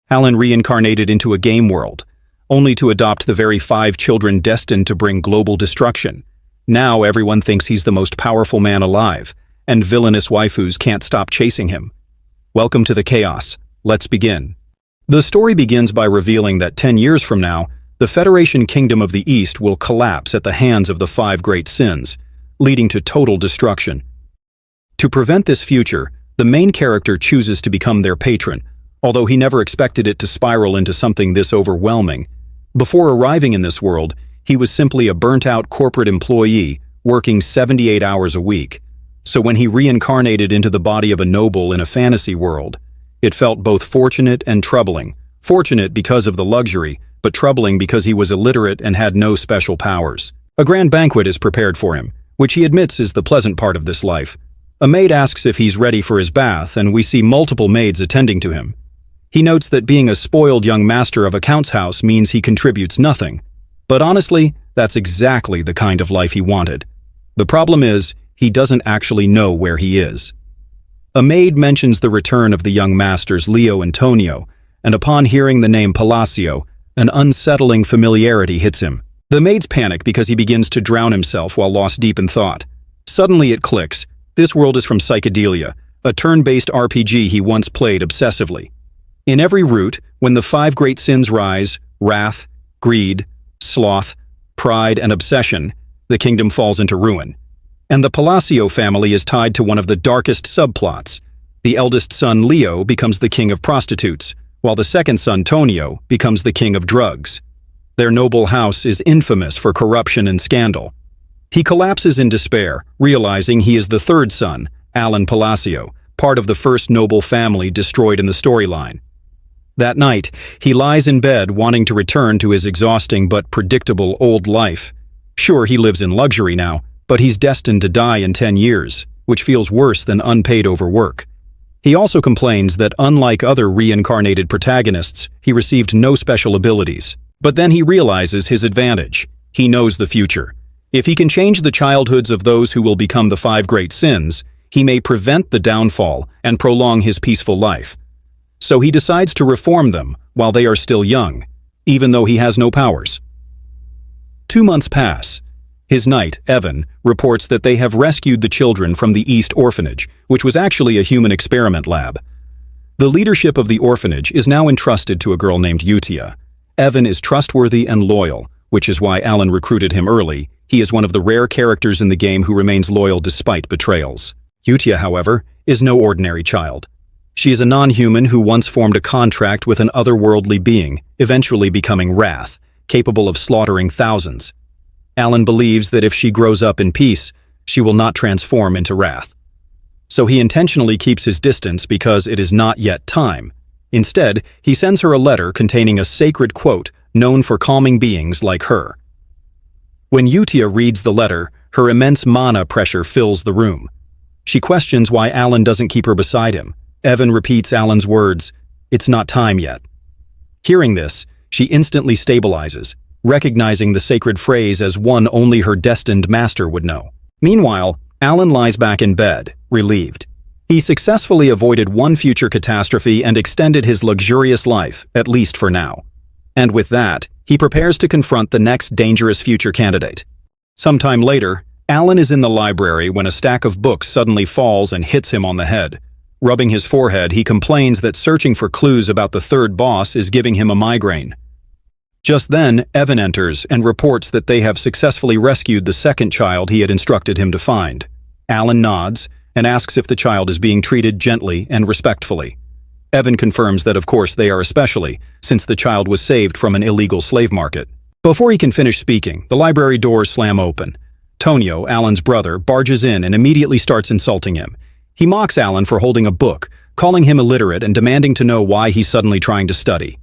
Alan reincarnated into a game world, only to adopt the very 5 children destined to bring global destruction. Now everyone thinks he's the most powerful man alive, and villainous waifus can't stop chasing him. Welcome to the chaos. Let's begin. The story begins by revealing that 10 years from now, the Federation Kingdom of the East will collapse at the hands of the 5 great sins, leading to total destruction. To prevent this future, the main character chooses to become their patron, although he never expected it to spiral into something this overwhelming. Before arriving in this world, he was simply a burnt-out corporate employee working 78 hours a week. So when he reincarnated into the body of a noble in a fantasy world, it felt both fortunate and troubling. Fortunate because of the luxury, but troubling because he was illiterate and had no special powers. A grand banquet is prepared for him, which he admits is the pleasant part of this life. A maid asks if he's ready for his bath, and we see multiple maids attending to him. He notes that being a spoiled young master of a count's house means he contributes nothing. But honestly, that's exactly the kind of life he wanted. The problem is, he doesn't actually know where he is. A maid mentions the return of the young masters Leo and Tonio, and upon hearing the name Palacio, an unsettling familiarity hits him. The maids panic because he begins to drown himself while lost deep in thought. Suddenly it clicks. This world is from Psychedelia, a turn-based RPG he once played obsessively. In every route, when the 5 great sins rise, wrath, greed, sloth, pride, and obsession, the kingdom falls into ruin. And the Palacio family is tied to one of the darkest subplots. The eldest son, Leo, becomes the king of prostitutes, while the second son, Tonio, becomes the king of drugs. Their noble house is infamous for corruption and scandal. He collapses in despair, realizing he is the third son, Alan Palacio, part of the first noble family destroyed in the storyline. That night, he lies in bed wanting to return to his exhausting but predictable old life. Sure, he lives in luxury now, but he's destined to die in 10 years, which feels worse than unpaid overwork. He also complains that unlike other reincarnated protagonists, he received no special abilities. But then he realizes his advantage. He knows the future. If he can change the childhoods of those who will become the 5 great sins, he may prevent the downfall and prolong his peaceful life. So he decides to reform them while they are still young, even though he has no powers. 2 months pass. His knight, Evan, reports that they have rescued the children from the East Orphanage, which was actually a human experiment lab. The leadership of the orphanage is now entrusted to a girl named Utia. Evan is trustworthy and loyal, which is why Alan recruited him early. He is one of the rare characters in the game who remains loyal despite betrayals. Utia, however, is no ordinary child. She is a non-human who once formed a contract with an otherworldly being, eventually becoming Wrath, capable of slaughtering thousands. Alan believes that if she grows up in peace, she will not transform into Wrath. So he intentionally keeps his distance because it is not yet time. Instead, he sends her a letter containing a sacred quote known for calming beings like her. When Utia reads the letter, her immense mana pressure fills the room. She questions why Alan doesn't keep her beside him. Evan repeats Alan's words, "It's not time yet." Hearing this, she instantly stabilizes, recognizing the sacred phrase as one only her destined master would know. Meanwhile, Alan lies back in bed, relieved. He successfully avoided one future catastrophe and extended his luxurious life, at least for now. And with that, he prepares to confront the next dangerous future candidate. Sometime later, Alan is in the library when a stack of books suddenly falls and hits him on the head. Rubbing his forehead, he complains that searching for clues about the third boss is giving him a migraine. Just then, Evan enters and reports that they have successfully rescued the second child he had instructed him to find. Alan nods and asks if the child is being treated gently and respectfully. Evan confirms that of course they are, especially since the child was saved from an illegal slave market. Before he can finish speaking, the library doors slam open. Tonio, Alan's brother, barges in and immediately starts insulting him. He mocks Alan for holding a book, calling him illiterate and demanding to know why he's suddenly trying to study.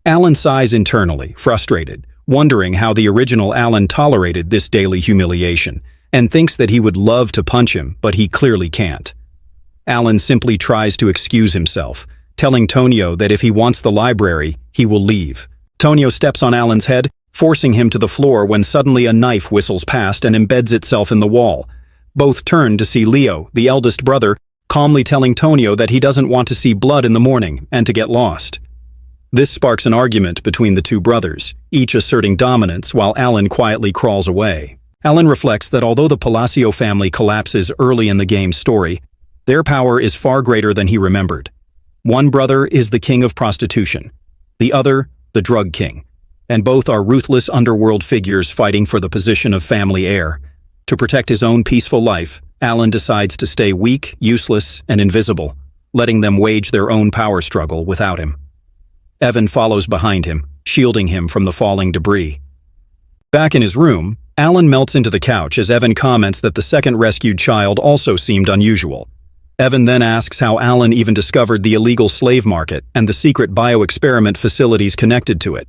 Alan sighs internally, frustrated, wondering how the original Alan tolerated this daily humiliation, and thinks that he would love to punch him, but he clearly can't. Alan simply tries to excuse himself, telling Tonio that if he wants the library, he will leave. Tonio steps on Alan's head, forcing him to the floor when suddenly a knife whistles past and embeds itself in the wall. Both turn to see Leo, the eldest brother, calmly telling Tonio that he doesn't want to see blood in the morning and to get lost. This sparks an argument between the two brothers, each asserting dominance while Alan quietly crawls away. Alan reflects that although the Palacio family collapses early in the game's story, their power is far greater than he remembered. One brother is the king of prostitution, the other, the drug king, and both are ruthless underworld figures fighting for the position of family heir. To protect his own peaceful life, Alan decides to stay weak, useless, and invisible, letting them wage their own power struggle without him. Evan follows behind him, shielding him from the falling debris. Back in his room, Alan melts into the couch as Evan comments that the second rescued child also seemed unusual. Evan then asks how Alan even discovered the illegal slave market and the secret bioexperiment facilities connected to it.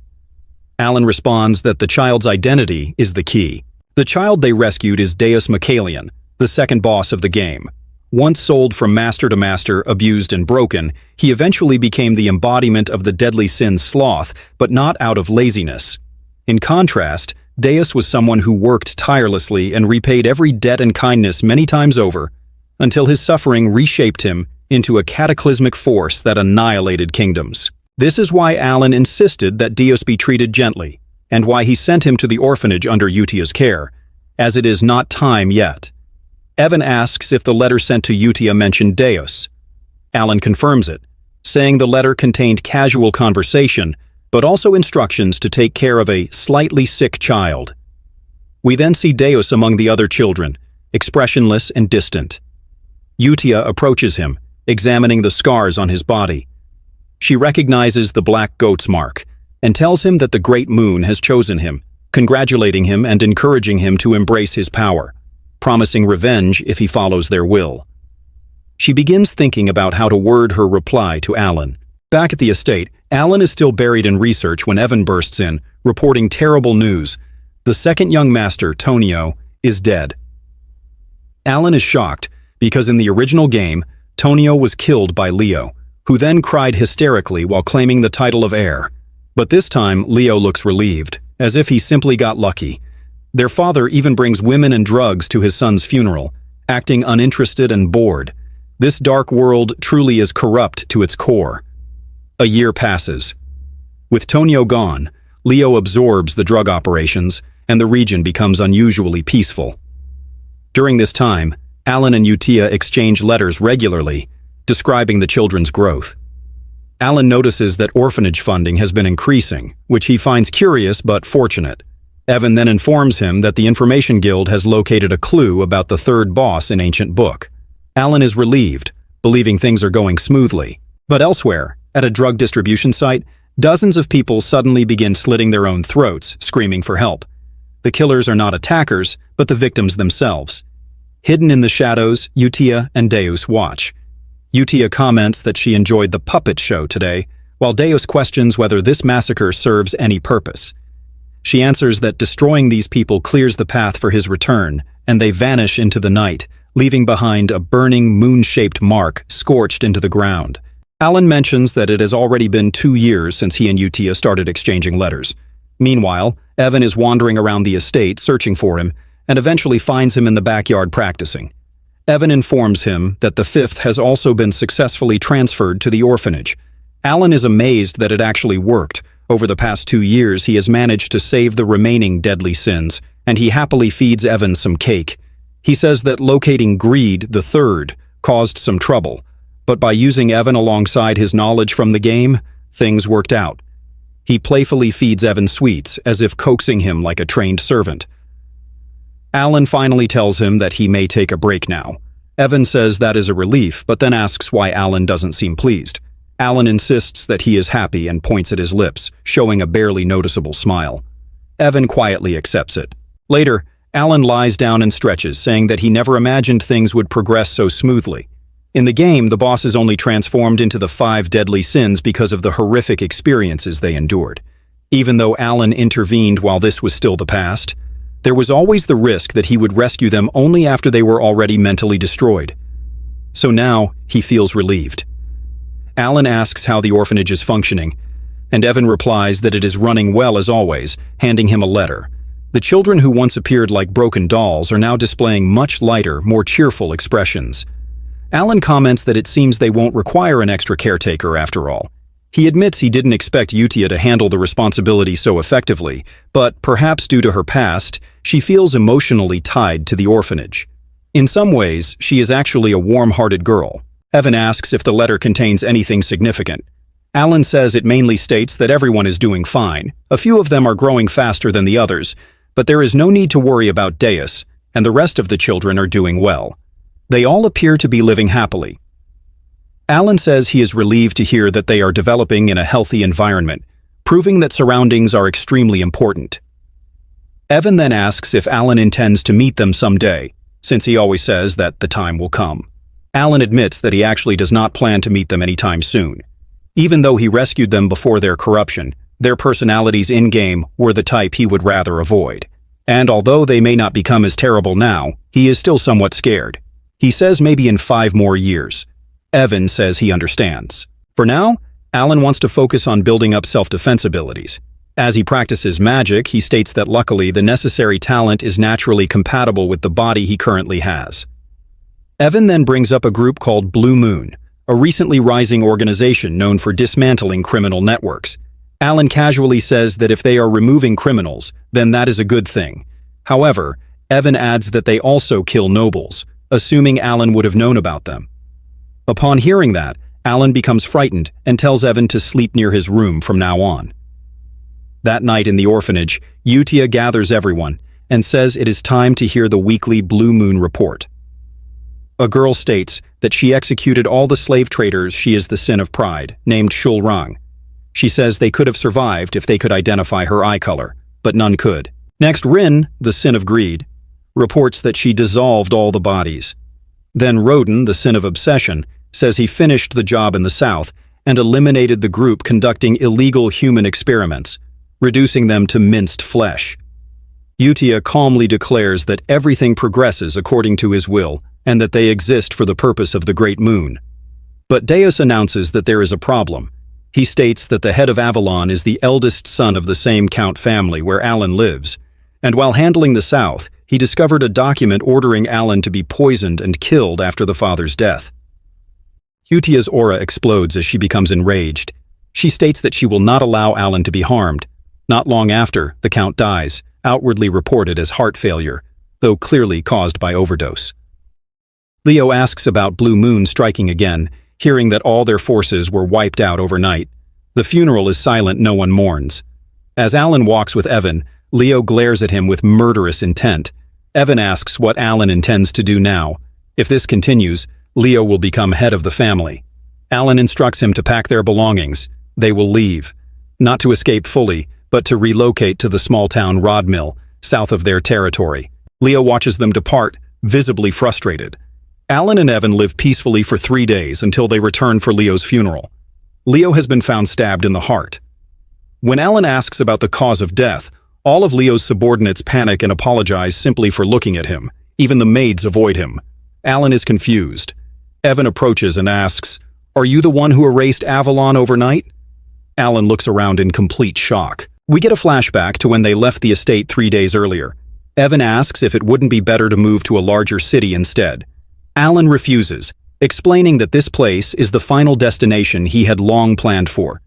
Alan responds that the child's identity is the key. The child they rescued is Deus Michaelian, the second boss of the game. Once sold from master to master, abused and broken, he eventually became the embodiment of the deadly sin sloth, but not out of laziness. In contrast, Deus was someone who worked tirelessly and repaid every debt and kindness many times over, until his suffering reshaped him into a cataclysmic force that annihilated kingdoms. This is why Alan insisted that Deus be treated gently, and why he sent him to the orphanage under Utia's care, as it is not time yet. Evan asks if the letter sent to Utia mentioned Deus. Alan confirms it, saying the letter contained casual conversation, but also instructions to take care of a slightly sick child. We then see Deus among the other children, expressionless and distant. Utia approaches him, examining the scars on his body. She recognizes the black goat's mark and tells him that the Great Moon has chosen him, congratulating him and encouraging him to embrace his power, promising revenge if he follows their will. She begins thinking about how to word her reply to Alan. Back at the estate, Alan is still buried in research when Evan bursts in, reporting terrible news. The second young master, Tonio, is dead. Alan is shocked because in the original game, Tonio was killed by Leo, who then cried hysterically while claiming the title of heir. But this time, Leo looks relieved, as if he simply got lucky. Their father even brings women and drugs to his son's funeral, acting uninterested and bored. This dark world truly is corrupt to its core. A year passes. With Tonio gone, Leo absorbs the drug operations, and the region becomes unusually peaceful. During this time, Alan and Utia exchange letters regularly, describing the children's growth. Alan notices that orphanage funding has been increasing, which he finds curious but fortunate. Evan then informs him that the Information Guild has located a clue about the third boss in Ancient Book. Alan is relieved, believing things are going smoothly. But elsewhere, at a drug distribution site, dozens of people suddenly begin slitting their own throats, screaming for help. The killers are not attackers, but the victims themselves. Hidden in the shadows, Utia and Deus watch. Utia comments that she enjoyed the puppet show today, while Deus questions whether this massacre serves any purpose. She answers that destroying these people clears the path for his return, and they vanish into the night, leaving behind a burning moon-shaped mark scorched into the ground. Alan mentions that it has already been 2 years since he and Utia started exchanging letters. Meanwhile, Evan is wandering around the estate searching for him, and eventually finds him in the backyard practicing. Evan informs him that the fifth has also been successfully transferred to the orphanage. Alan is amazed that it actually worked. Over the past 2 years, he has managed to save the remaining deadly sins, and he happily feeds Evan some cake. He says that locating Greed, the third, caused some trouble, but by using Evan alongside his knowledge from the game, things worked out. He playfully feeds Evan sweets, as if coaxing him like a trained servant. Alan finally tells him that he may take a break now. Evan says that is a relief, but then asks why Alan doesn't seem pleased. Alan insists that he is happy and points at his lips, showing a barely noticeable smile. Evan quietly accepts it. Later, Alan lies down and stretches, saying that he never imagined things would progress so smoothly. In the game, the bosses only transformed into the 5 deadly sins because of the horrific experiences they endured. Even though Alan intervened while this was still the past, there was always the risk that he would rescue them only after they were already mentally destroyed. So now, he feels relieved. Alan asks how the orphanage is functioning, and Evan replies that it is running well as always, handing him a letter. The children who once appeared like broken dolls are now displaying much lighter, more cheerful expressions. Alan comments that it seems they won't require an extra caretaker after all. He admits he didn't expect Yutia to handle the responsibility so effectively, but perhaps due to her past, she feels emotionally tied to the orphanage. In some ways, she is actually a warm-hearted girl. Evan asks if the letter contains anything significant. Alan says it mainly states that everyone is doing fine. A few of them are growing faster than the others, but there is no need to worry about Deus, and the rest of the children are doing well. They all appear to be living happily. Alan says he is relieved to hear that they are developing in a healthy environment, proving that surroundings are extremely important. Evan then asks if Alan intends to meet them someday, since he always says that the time will come. Alan admits that he actually does not plan to meet them anytime soon. Even though he rescued them before their corruption, their personalities in-game were the type he would rather avoid. And although they may not become as terrible now, he is still somewhat scared. He says maybe in 5 more years. Evan says he understands. For now, Alan wants to focus on building up self-defense abilities. As he practices magic, he states that luckily the necessary talent is naturally compatible with the body he currently has. Evan then brings up a group called Blue Moon, a recently rising organization known for dismantling criminal networks. Alan casually says that if they are removing criminals, then that is a good thing. However, Evan adds that they also kill nobles, assuming Alan would have known about them. Upon hearing that, Alan becomes frightened and tells Evan to sleep near his room from now on. That night in the orphanage, Yutia gathers everyone and says it is time to hear the weekly Blue Moon report. A girl states that she executed all the slave traders she is the sin of pride, named Shulrang. She says they could have survived if they could identify her eye color, but none could. Next, Rin, the sin of greed, reports that she dissolved all the bodies. Then Roden, the sin of obsession, says he finished the job in the south and eliminated the group conducting illegal human experiments, reducing them to minced flesh. Yutia calmly declares that everything progresses according to his will and that they exist for the purpose of the Great Moon. But Deus announces that there is a problem. He states that the head of Avalon is the eldest son of the same Count family where Alan lives, and while handling the south, he discovered a document ordering Alan to be poisoned and killed after the father's death. Yutia's aura explodes as she becomes enraged. She states that she will not allow Alan to be harmed. Not long after, the Count dies, outwardly reported as heart failure, though clearly caused by overdose. Leo asks about Blue Moon striking again, hearing that all their forces were wiped out overnight. The funeral is silent, no one mourns. As Alan walks with Evan, Leo glares at him with murderous intent. Evan asks what Alan intends to do now. If this continues, Leo will become head of the family. Alan instructs him to pack their belongings. They will leave. Not to escape fully, but to relocate to the small town Rodmill, south of their territory. Leo watches them depart, visibly frustrated. Alan and Evan live peacefully for 3 days until they return for Leo's funeral. Leo has been found stabbed in the heart. When Alan asks about the cause of death, all of Leo's subordinates panic and apologize simply for looking at him. Even the maids avoid him. Alan is confused. Evan approaches and asks, "Are you the one who erased Avalon overnight?" Alan looks around in complete shock. We get a flashback to when they left the estate 3 days earlier. Evan asks if it wouldn't be better to move to a larger city instead. Alan refuses, explaining that this place is the final destination he had long planned for.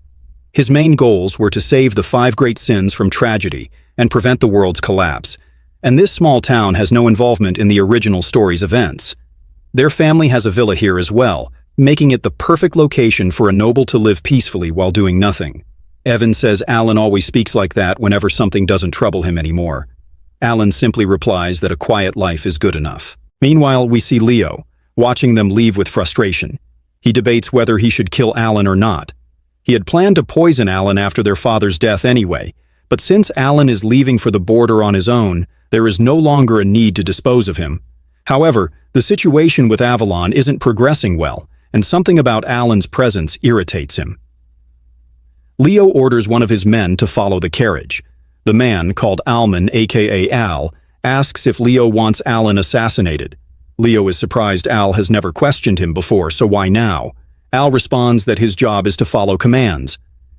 His main goals were to save the 5 great sins from tragedy and prevent the world's collapse, and this small town has no involvement in the original story's events. Their family has a villa here as well, making it the perfect location for a noble to live peacefully while doing nothing. Evan says Alan always speaks like that whenever something doesn't trouble him anymore. Alan simply replies that a quiet life is good enough. Meanwhile, we see Leo, watching them leave with frustration. He debates whether he should kill Alan or not. He had planned to poison Alan after their father's death anyway, but since Alan is leaving for the border on his own, there is no longer a need to dispose of him. However, the situation with Avalon isn't progressing well, and something about Alan's presence irritates him. Leo orders one of his men to follow the carriage. The man, called Alman, aka Al, asks if Leo wants Alan assassinated. Leo is surprised Al has never questioned him before, so why now? Al responds that his job is to follow commands,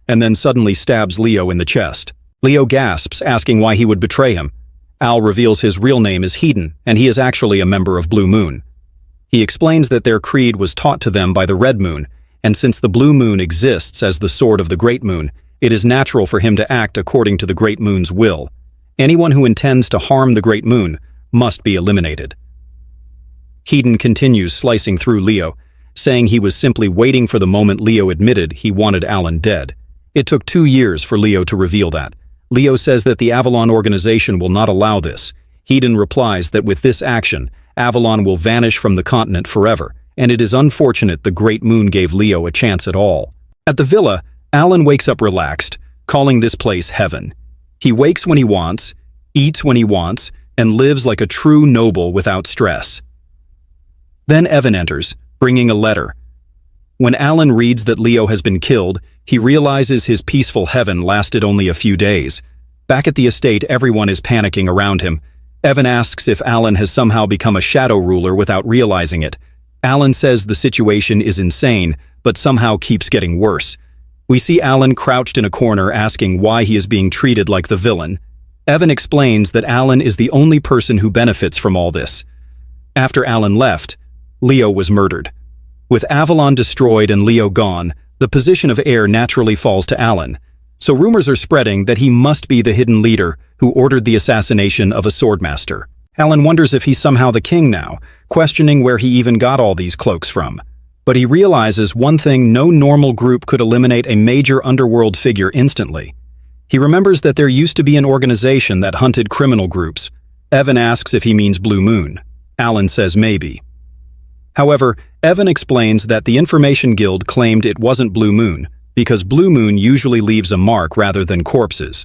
and then suddenly stabs Leo in the chest. Leo gasps, asking why he would betray him. Al reveals his real name is Hedon, and he is actually a member of Blue Moon. He explains that their creed was taught to them by the Red Moon, and since the blue moon exists as the sword of the great moon, it is natural for him to act according to the great moon's will. Anyone who intends to harm the great moon must be eliminated. Hedon continues slicing through Leo, saying he was simply waiting for the moment Leo admitted he wanted Alan dead. It took 2 years for Leo to reveal that. Leo says that the Avalon organization will not allow this. Hedon replies that with this action, Avalon will vanish from the continent forever, and it is unfortunate the Great Moon gave Leo a chance at all. At the villa, Alan wakes up relaxed, calling this place heaven. He wakes when he wants, eats when he wants, and lives like a true noble without stress. Then Evan enters, bringing a letter. When Alan reads that Leo has been killed, he realizes his peaceful heaven lasted only a few days. Back at the estate, everyone is panicking around him. Evan asks if Alan has somehow become a shadow ruler without realizing it. Alan says the situation is insane, but somehow keeps getting worse. We see Alan crouched in a corner asking why he is being treated like the villain. Evan explains that Alan is the only person who benefits from all this. After Alan left, Leo was murdered. With Avalon destroyed and Leo gone, the position of heir naturally falls to Alan. So rumors are spreading that he must be the hidden leader who ordered the assassination of a swordmaster. Alan wonders if he's somehow the king now, questioning where he even got all these cloaks from. But he realizes one thing: no normal group could eliminate a major underworld figure instantly. He remembers that there used to be an organization that hunted criminal groups. Evan asks if he means Blue Moon. Alan says maybe. However, Evan explains that the Information Guild claimed it wasn't Blue Moon, because Blue Moon usually leaves a mark rather than corpses.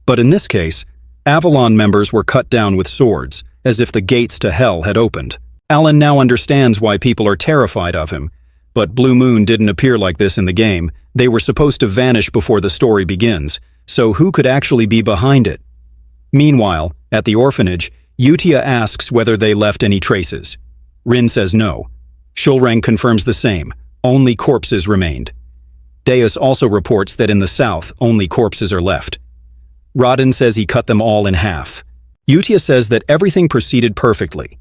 But in this case, Avalon members were cut down with swords, as if the gates to hell had opened. Alan now understands why people are terrified of him. But Blue Moon didn't appear like this in the game. They were supposed to vanish before the story begins, so who could actually be behind it? Meanwhile, at the orphanage, Yutia asks whether they left any traces. Rin says no. Shulrang confirms the same. Only corpses remained. Deus also reports that in the south, only corpses are left. Rodin says he cut them all in half. Yutia says that everything proceeded perfectly,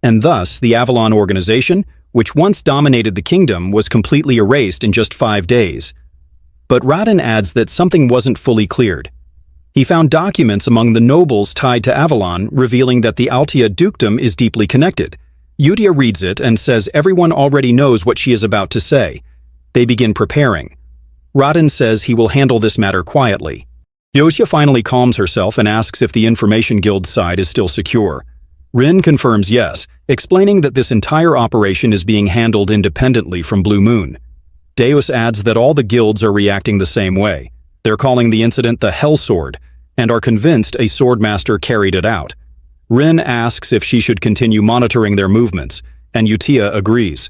and thus the Avalon organization, which once dominated the kingdom, was completely erased in just 5 days. But Rodin adds that something wasn't fully cleared. He found documents among the nobles tied to Avalon revealing that the Altia dukedom is deeply connected. Yutia reads it and says everyone already knows what she is about to say. They begin preparing. Rodin says he will handle this matter quietly. Yosia finally calms herself and asks if the Information Guild's side is still secure. Rin confirms yes, explaining that this entire operation is being handled independently from Blue Moon. Deus adds that all the guilds are reacting the same way. They're calling the incident the Hell Sword, and are convinced a swordmaster carried it out. Rin asks if she should continue monitoring their movements, and Yutia agrees.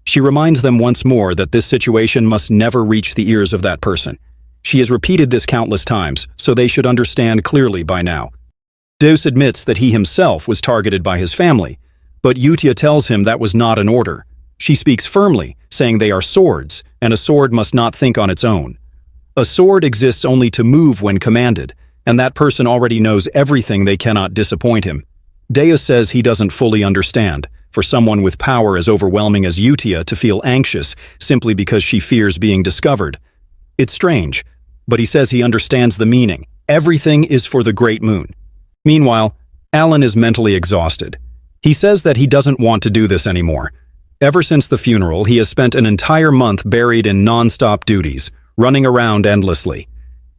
She reminds them once more that this situation must never reach the ears of that person. She has repeated this countless times, so they should understand clearly by now. Deus admits that he himself was targeted by his family, but Yutia tells him that was not an order. She speaks firmly, saying they are swords, and a sword must not think on its own. A sword exists only to move when commanded, and that person already knows everything. They cannot disappoint him. Deus says he doesn't fully understand, for someone with power as overwhelming as Yutia to feel anxious simply because she fears being discovered. It's strange, but he says he understands the meaning. Everything is for the Great Moon. Meanwhile, Alan is mentally exhausted. He says that he doesn't want to do this anymore. Ever since the funeral, he has spent an entire month buried in non-stop duties, running around endlessly.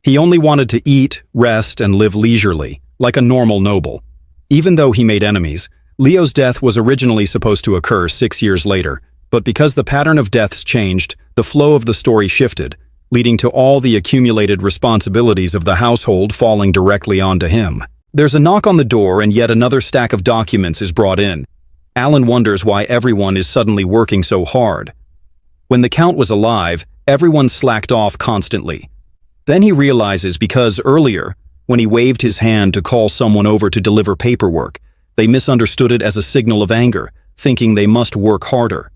He only wanted to eat, rest, and live leisurely, like a normal noble. Even though he made enemies, Leo's death was originally supposed to occur 6 years later, but because the pattern of deaths changed, the flow of the story shifted, leading to all the accumulated responsibilities of the household falling directly onto him. There's a knock on the door and yet another stack of documents is brought in. Alan wonders why everyone is suddenly working so hard. When the Count was alive, everyone slacked off constantly. Then he realizes because earlier, when he waved his hand to call someone over to deliver paperwork, they misunderstood it as a signal of anger, thinking they must work harder.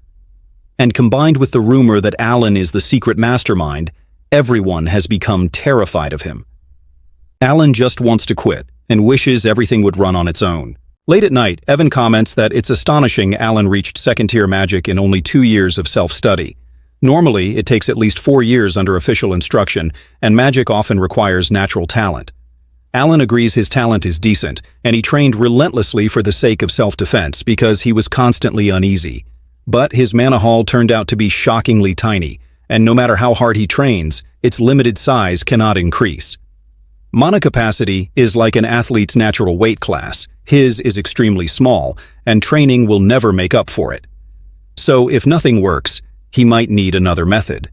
And combined with the rumor that Alan is the secret mastermind, everyone has become terrified of him. Alan just wants to quit and wishes everything would run on its own. Late at night, Evan comments that it's astonishing Alan reached second-tier magic in only 2 years of self-study. Normally, it takes at least 4 years under official instruction, and magic often requires natural talent. Alan agrees his talent is decent, and he trained relentlessly for the sake of self-defense because he was constantly uneasy. But his mana haul turned out to be shockingly tiny, and no matter how hard he trains, its limited size cannot increase. Mana capacity is like an athlete's natural weight class. His is extremely small, and training will never make up for it. So if nothing works, he might need another method.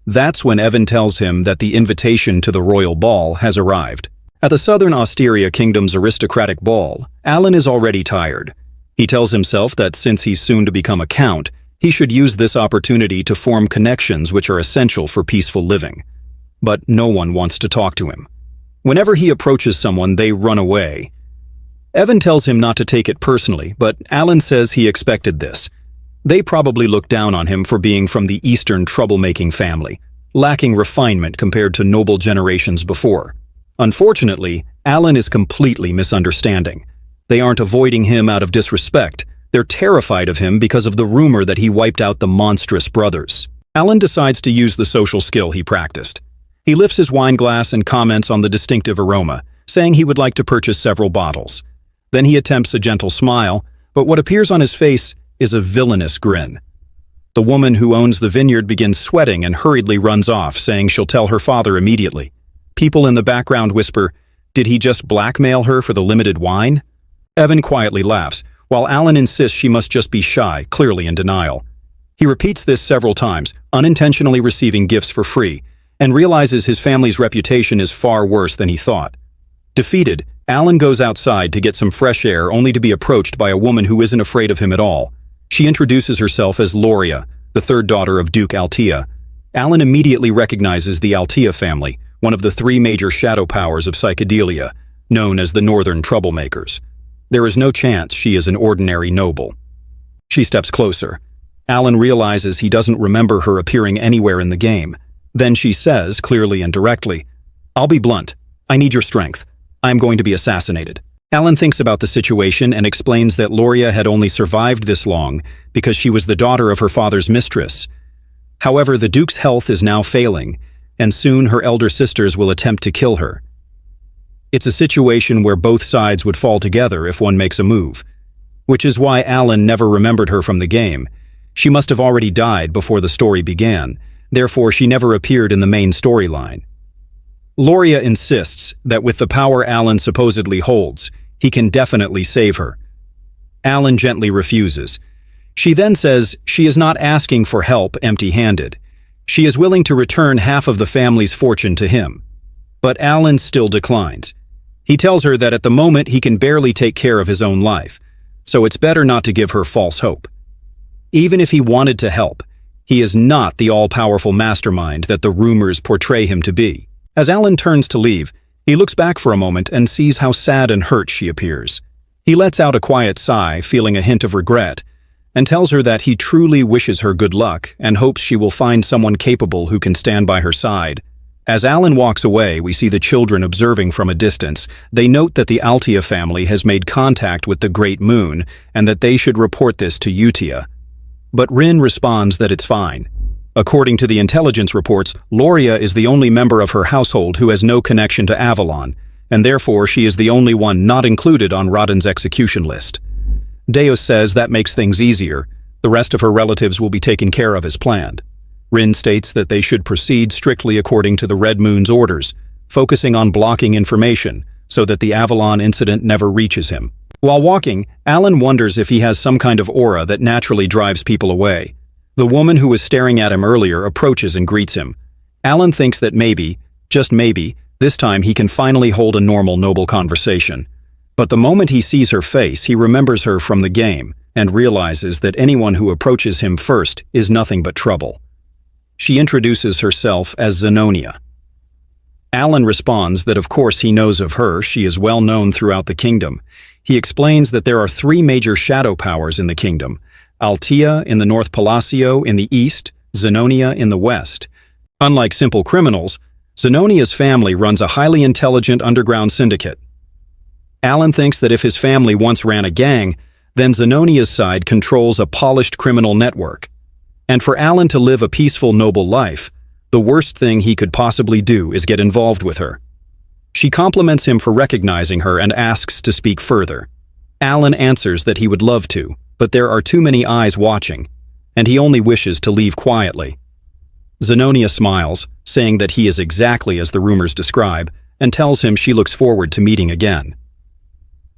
That's when Evan tells him that the invitation to the royal ball has arrived. At the Southern Osteria Kingdom's aristocratic ball, Alan is already tired. He tells himself that since he's soon to become a count, he should use this opportunity to form connections which are essential for peaceful living. But no one wants to talk to him. Whenever he approaches someone, they run away. Evan tells him not to take it personally, but Alan says he expected this. They probably look down on him for being from the Eastern troublemaking family, lacking refinement compared to noble generations before. Unfortunately, Alan is completely misunderstanding. They aren't avoiding him out of disrespect. They're terrified of him because of the rumor that he wiped out the monstrous brothers. Alan decides to use the social skill he practiced. He lifts his wine glass and comments on the distinctive aroma, saying he would like to purchase several bottles. Then he attempts a gentle smile, but what appears on his face is a villainous grin. The woman who owns the vineyard begins sweating and hurriedly runs off, saying she'll tell her father immediately. People in the background whisper, "Did he just blackmail her for the limited wine?" Evan quietly laughs, while Alan insists she must just be shy, clearly in denial. He repeats this several times, unintentionally receiving gifts for free, and realizes his family's reputation is far worse than he thought. Defeated, Alan goes outside to get some fresh air only to be approached by a woman who isn't afraid of him at all. She introduces herself as Loria, the third daughter of Duke Altea. Alan immediately recognizes the Altea family, one of the 3 major shadow powers of psychedelia, known as the Northern Troublemakers. There is no chance she is an ordinary noble. She steps closer. Alan realizes he doesn't remember her appearing anywhere in the game. Then she says, clearly and directly, "I'll be blunt. I need your strength. I'm going to be assassinated." Alan thinks about the situation and explains that Loria had only survived this long because she was the daughter of her father's mistress. However, the Duke's health is now failing, and soon her elder sisters will attempt to kill her. It's a situation where both sides would fall together if one makes a move, which is why Alan never remembered her from the game. She must have already died before the story began, therefore she never appeared in the main storyline. Loria insists that with the power Alan supposedly holds, he can definitely save her. Alan gently refuses. She then says she is not asking for help empty-handed. She is willing to return half of the family's fortune to him. But Alan still declines. He tells her that at the moment he can barely take care of his own life, so it's better not to give her false hope. Even if he wanted to help, he is not the all-powerful mastermind that the rumors portray him to be. As Alan turns to leave, he looks back for a moment and sees how sad and hurt she appears. He lets out a quiet sigh, feeling a hint of regret, and tells her that he truly wishes her good luck and hopes she will find someone capable who can stand by her side. As Alan walks away, we see the children observing from a distance. They note that the Altea family has made contact with the Great Moon and that they should report this to Utia. But Rin responds that it's fine. According to the intelligence reports, Loria is the only member of her household who has no connection to Avalon, and therefore she is the only one not included on Rodden's execution list. Deus says that makes things easier. The rest of her relatives will be taken care of as planned. Rin states that they should proceed strictly according to the Red Moon's orders, focusing on blocking information so that the Avalon incident never reaches him. While walking, Alan wonders if he has some kind of aura that naturally drives people away. The woman who was staring at him earlier approaches and greets him. Alan thinks that maybe, just maybe, this time he can finally hold a normal, noble conversation. But the moment he sees her face, he remembers her from the game and realizes that anyone who approaches him first is nothing but trouble. She introduces herself as Zenonia. Alan responds that of course he knows of her, she is well known throughout the kingdom. He explains that there are 3 major shadow powers in the kingdom: Altea in the North Palacio in the east, Zenonia in the west. Unlike simple criminals, Zenonia's family runs a highly intelligent underground syndicate. Alan thinks that if his family once ran a gang, then Zenonia's side controls a polished criminal network. And for Alan to live a peaceful, noble life, the worst thing he could possibly do is get involved with her. She compliments him for recognizing her and asks to speak further. Alan answers that he would love to, but there are too many eyes watching, and he only wishes to leave quietly. Zenonia smiles, saying that he is exactly as the rumors describe, and tells him she looks forward to meeting again.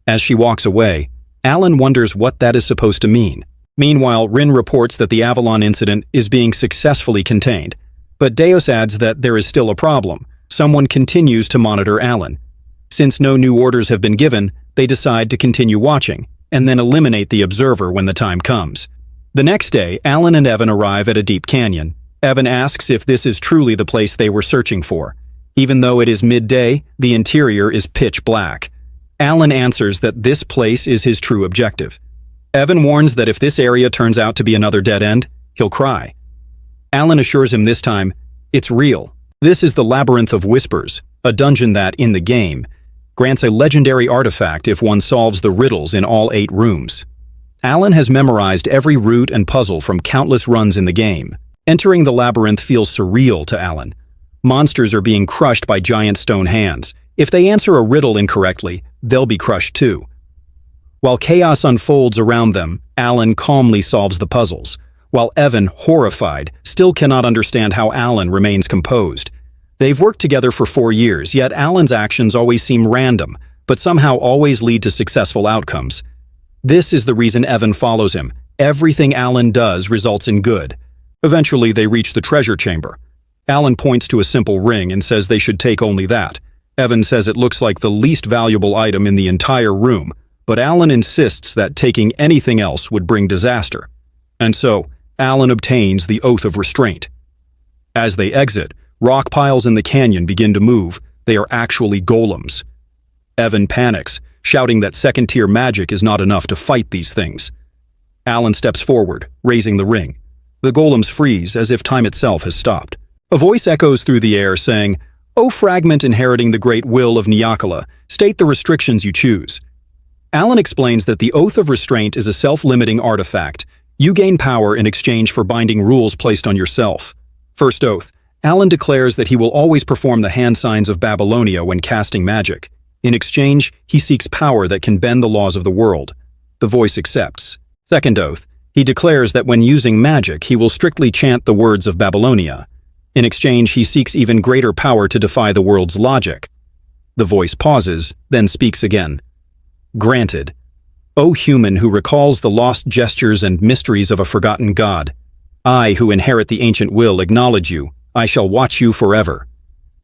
As she walks away, Alan wonders what that is supposed to mean. Meanwhile, Rin reports that the Avalon incident is being successfully contained, but Deus adds that there is still a problem. Someone continues to monitor Alan. Since no new orders have been given, they decide to continue watching, and then eliminate the observer when the time comes. The next day, Alan and Evan arrive at a deep canyon. Evan asks if this is truly the place they were searching for. Even though it is midday, the interior is pitch black. Alan answers that this place is his true objective. Evan warns that if this area turns out to be another dead end, he'll cry. Alan assures him this time, it's real. This is the Labyrinth of Whispers, a dungeon that, in the game, grants a legendary artifact if one solves the riddles in all 8 rooms. Alan has memorized every route and puzzle from countless runs in the game. Entering the labyrinth feels surreal to Alan. Monsters are being crushed by giant stone hands. If they answer a riddle incorrectly, they'll be crushed too. While chaos unfolds around them, Alan calmly solves the puzzles, while Evan, horrified, still cannot understand how Alan remains composed. They've worked together for 4 years, yet Alan's actions always seem random, but somehow always lead to successful outcomes. This is the reason Evan follows him. Everything Alan does results in good. Eventually, they reach the treasure chamber. Alan points to a simple ring and says they should take only that. Evan says it looks like the least valuable item in the entire room, but Alan insists that taking anything else would bring disaster. And so, Alan obtains the Oath of Restraint. As they exit, rock piles in the canyon begin to move. They are actually golems. Evan panics, shouting that second-tier magic is not enough to fight these things. Alan steps forward, raising the ring. The golems freeze as if time itself has stopped. A voice echoes through the air saying, "O fragment inheriting the great will of Nyakala, state the restrictions you choose." Alan explains that the Oath of Restraint is a self-limiting artifact. You gain power in exchange for binding rules placed on yourself. First oath, Alan declares that he will always perform the hand signs of Babylonia when casting magic. In exchange, he seeks power that can bend the laws of the world. The voice accepts. Second oath, he declares that when using magic, he will strictly chant the words of Babylonia. In exchange, he seeks even greater power to defy the world's logic. The voice pauses, then speaks again. Granted. O human who recalls the lost gestures and mysteries of a forgotten god, I who inherit the ancient will acknowledge you. I shall watch you forever.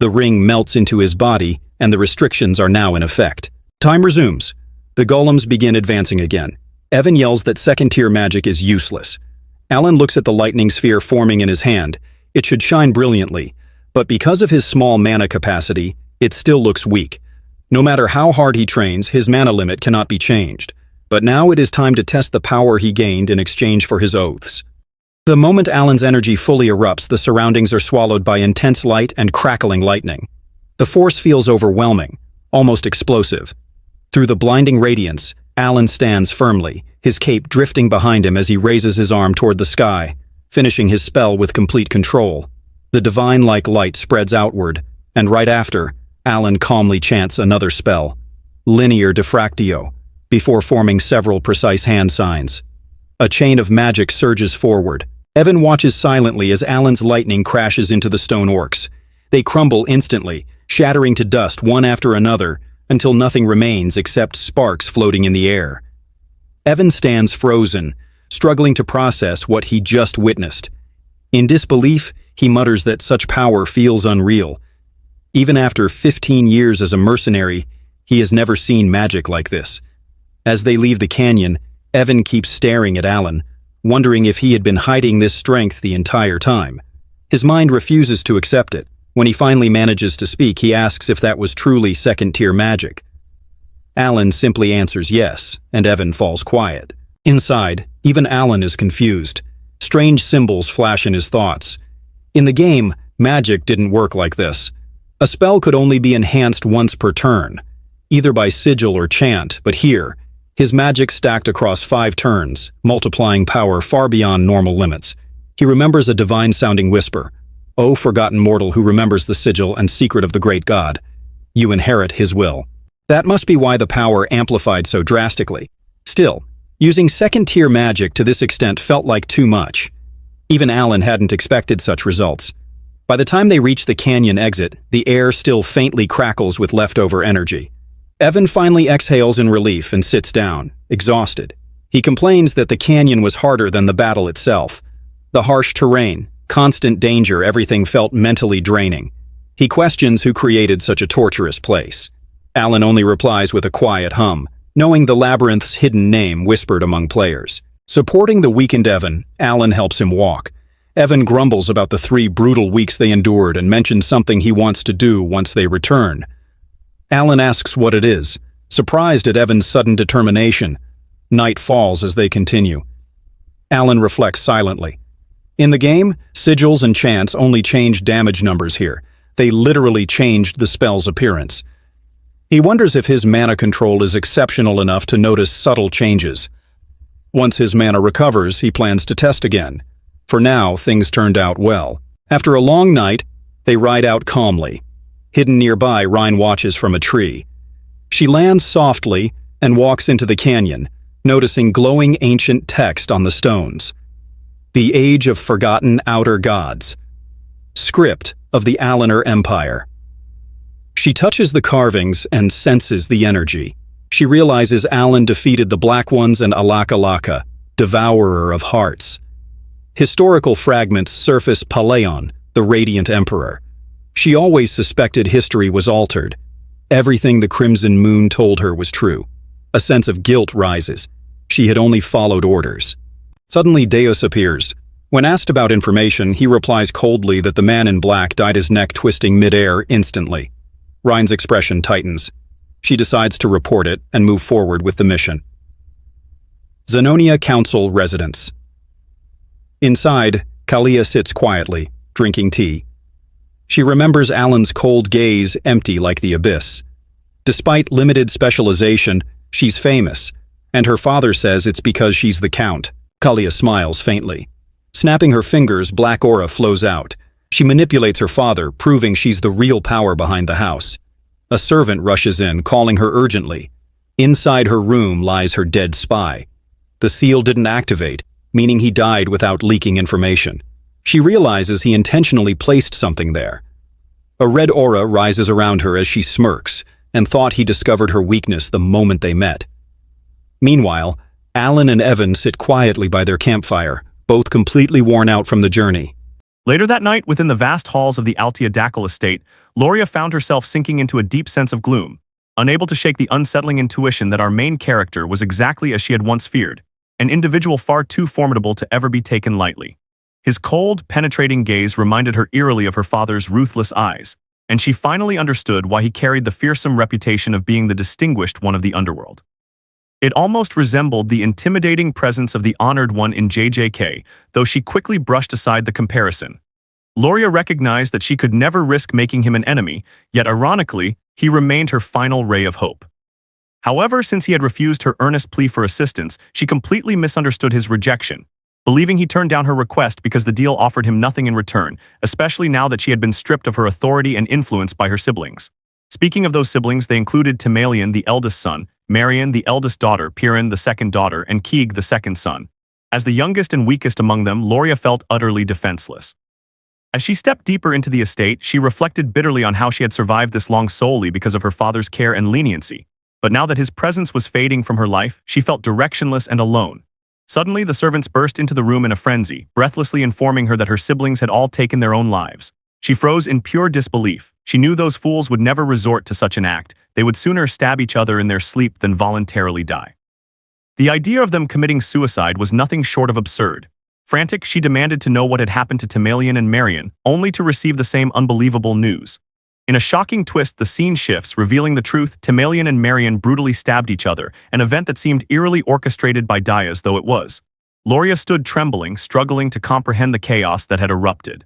The ring melts into his body, and the restrictions are now in effect. Time resumes. The golems begin advancing again. Evan yells that second-tier magic is useless. Alan looks at the lightning sphere forming in his hand. It should shine brilliantly, but because of his small mana capacity, it still looks weak. No matter how hard he trains, his mana limit cannot be changed. But now it is time to test the power he gained in exchange for his oaths. The moment Alan's energy fully erupts, the surroundings are swallowed by intense light and crackling lightning. The force feels overwhelming, almost explosive. Through the blinding radiance, Alan stands firmly, his cape drifting behind him as he raises his arm toward the sky, finishing his spell with complete control. The divine-like light spreads outward, and right after, Alan calmly chants another spell, Linear Diffractio, before forming several precise hand signs. A chain of magic surges forward. Evan watches silently as Alan's lightning crashes into the stone orcs. They crumble instantly, shattering to dust one after another, until nothing remains except sparks floating in the air. Evan stands frozen, struggling to process what he just witnessed. In disbelief, he mutters that such power feels unreal. Even after 15 years as a mercenary, he has never seen magic like this. As they leave the canyon, Evan keeps staring at Alan, wondering if he had been hiding this strength the entire time. His mind refuses to accept it. When he finally manages to speak, he asks if that was truly second-tier magic. Alan simply answers yes, and Evan falls quiet. Inside, even Alan is confused. Strange symbols flash in his thoughts. In the game, magic didn't work like this. A spell could only be enhanced once per turn, either by sigil or chant, but here, his magic stacked across 5 turns, multiplying power far beyond normal limits. He remembers a divine-sounding whisper. "O forgotten mortal who remembers the sigil and secret of the great god, you inherit his will." That must be why the power amplified so drastically. Still, using second-tier magic to this extent felt like too much. Even Alan hadn't expected such results. By the time they reach the canyon exit, the air still faintly crackles with leftover energy. Evan finally exhales in relief and sits down, exhausted. He complains that the canyon was harder than the battle itself. The harsh terrain, constant danger, everything felt mentally draining. He questions who created such a torturous place. Alan only replies with a quiet hum, knowing the labyrinth's hidden name whispered among players. Supporting the weakened Evan, Alan helps him walk. Evan grumbles about the 3 brutal weeks they endured and mentions something he wants to do once they return. Alan asks what it is, surprised at Evan's sudden determination. Night falls as they continue. Alan reflects silently. In the game, sigils and chants only changed damage numbers here. They literally changed the spell's appearance. He wonders if his mana control is exceptional enough to notice subtle changes. Once his mana recovers, he plans to test again. For now, things turned out well. After a long night, they ride out calmly. Hidden nearby, Rhine watches from a tree. She lands softly and walks into the canyon, noticing glowing ancient text on the stones. The Age of Forgotten Outer Gods. Script of the Alanar Empire. She touches the carvings and senses the energy. She realizes Alan defeated the Black Ones and Alaka, Devourer of Hearts. Historical fragments surface Paleon, the Radiant Emperor. She always suspected history was altered. Everything the Crimson Moon told her was true. A sense of guilt rises. She had only followed orders. Suddenly Deus appears. When asked about information, he replies coldly that the man in black dyed his neck twisting mid-air instantly. Rhine's expression tightens. She decides to report it and move forward with the mission. Zenonia Council Residence. Inside, Kalia sits quietly, drinking tea. She remembers Alan's cold gaze, empty like the abyss. Despite limited specialization, she's famous, and her father says it's because she's the Count. Kalia smiles faintly. Snapping her fingers, black aura flows out. She manipulates her father, proving she's the real power behind the house. A servant rushes in, calling her urgently. Inside her room lies her dead spy. The seal didn't activate, meaning he died without leaking information. She realizes he intentionally placed something there. A red aura rises around her as she smirks, and thought he discovered her weakness the moment they met. Meanwhile, Alan and Evan sit quietly by their campfire, both completely worn out from the journey. Later that night, within the vast halls of the Altia Dakhel estate, Loria found herself sinking into a deep sense of gloom, unable to shake the unsettling intuition that our main character was exactly as she had once feared, an individual far too formidable to ever be taken lightly. His cold, penetrating gaze reminded her eerily of her father's ruthless eyes, and she finally understood why he carried the fearsome reputation of being the distinguished one of the underworld. It almost resembled the intimidating presence of the honored one in JJK, though she quickly brushed aside the comparison. Loria recognized that she could never risk making him an enemy, yet ironically, he remained her final ray of hope. However, since he had refused her earnest plea for assistance, she completely misunderstood his rejection, believing he turned down her request because the deal offered him nothing in return, especially now that she had been stripped of her authority and influence by her siblings. Speaking of those siblings, they included Timalion, the eldest son, Marion, the eldest daughter, Piran, the second daughter, and Keeg, the second son. As the youngest and weakest among them, Loria felt utterly defenseless. As she stepped deeper into the estate, she reflected bitterly on how she had survived this long solely because of her father's care and leniency. But now that his presence was fading from her life, she felt directionless and alone. Suddenly, the servants burst into the room in a frenzy, breathlessly informing her that her siblings had all taken their own lives. She froze in pure disbelief. She knew those fools would never resort to such an act. They would sooner stab each other in their sleep than voluntarily die. The idea of them committing suicide was nothing short of absurd. Frantic, she demanded to know what had happened to Timalion and Marion, only to receive the same unbelievable news. In a shocking twist, the scene shifts, revealing the truth. Timalion and Marion brutally stabbed each other, an event that seemed eerily orchestrated by Dias, though it was. Loria stood trembling, struggling to comprehend the chaos that had erupted.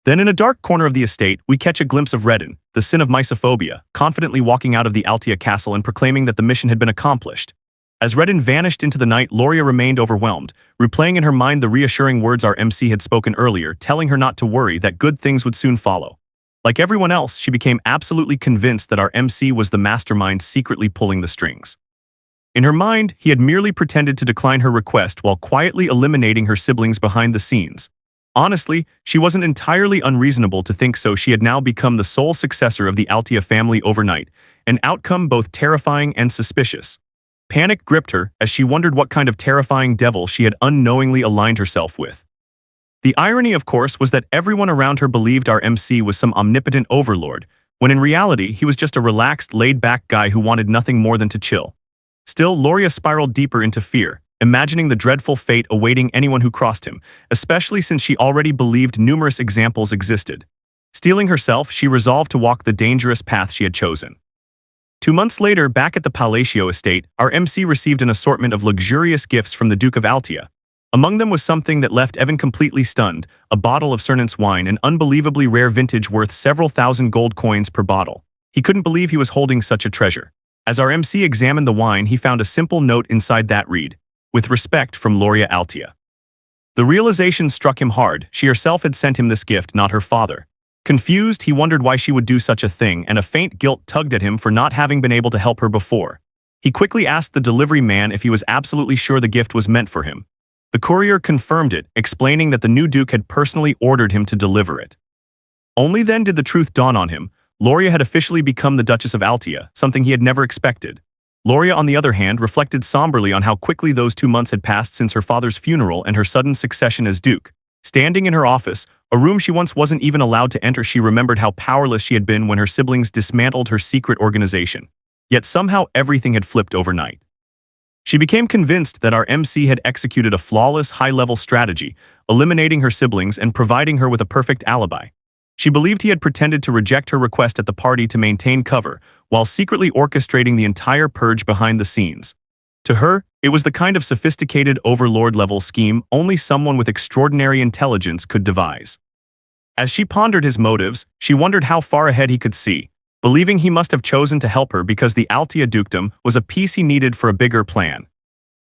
Then in a dark corner of the estate, we catch a glimpse of Redden, the sin of Mysophobia, confidently walking out of the Altia castle and proclaiming that the mission had been accomplished. As Redden vanished into the night, Loria remained overwhelmed, replaying in her mind the reassuring words our MC had spoken earlier, telling her not to worry, that good things would soon follow. Like everyone else, she became absolutely convinced that our MC was the mastermind secretly pulling the strings. In her mind, he had merely pretended to decline her request while quietly eliminating her siblings behind the scenes. Honestly, she wasn't entirely unreasonable to think so. She had now become the sole successor of the Altia family overnight, an outcome both terrifying and suspicious. Panic gripped her as she wondered what kind of terrifying devil she had unknowingly aligned herself with. The irony, of course, was that everyone around her believed our MC was some omnipotent overlord, when in reality he was just a relaxed, laid-back guy who wanted nothing more than to chill. Still, Loria spiraled deeper into fear, imagining the dreadful fate awaiting anyone who crossed him, especially since she already believed numerous examples existed. Steeling herself, she resolved to walk the dangerous path she had chosen. 2 months later, back at the Palacio estate, our MC received an assortment of luxurious gifts from the Duke of Altia. Among them was something that left Evan completely stunned: a bottle of Cernant's wine, an unbelievably rare vintage worth several thousand gold coins per bottle. He couldn't believe he was holding such a treasure. As our MC examined the wine, he found a simple note inside that read, "With respect, from Loria Altia." The realization struck him hard. She herself had sent him this gift, not her father. Confused, he wondered why she would do such a thing, and a faint guilt tugged at him for not having been able to help her before. He quickly asked the delivery man if he was absolutely sure the gift was meant for him. The courier confirmed it, explaining that the new Duke had personally ordered him to deliver it. Only then did the truth dawn on him. Loria had officially become the Duchess of Altia, something he had never expected. Loria, on the other hand, reflected somberly on how quickly those 2 months had passed since her father's funeral and her sudden succession as Duke. Standing in her office, a room she once wasn't even allowed to enter, she remembered how powerless she had been when her siblings dismantled her secret organization. Yet somehow everything had flipped overnight. She became convinced that our MC had executed a flawless, high-level strategy, eliminating her siblings and providing her with a perfect alibi. She believed he had pretended to reject her request at the party to maintain cover, while secretly orchestrating the entire purge behind the scenes. To her, it was the kind of sophisticated overlord-level scheme only someone with extraordinary intelligence could devise. As she pondered his motives, she wondered how far ahead he could see, believing he must have chosen to help her because the Altia dukedom was a piece he needed for a bigger plan.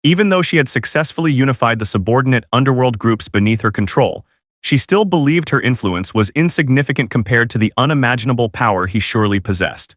Even though she had successfully unified the subordinate underworld groups beneath her control, she still believed her influence was insignificant compared to the unimaginable power he surely possessed.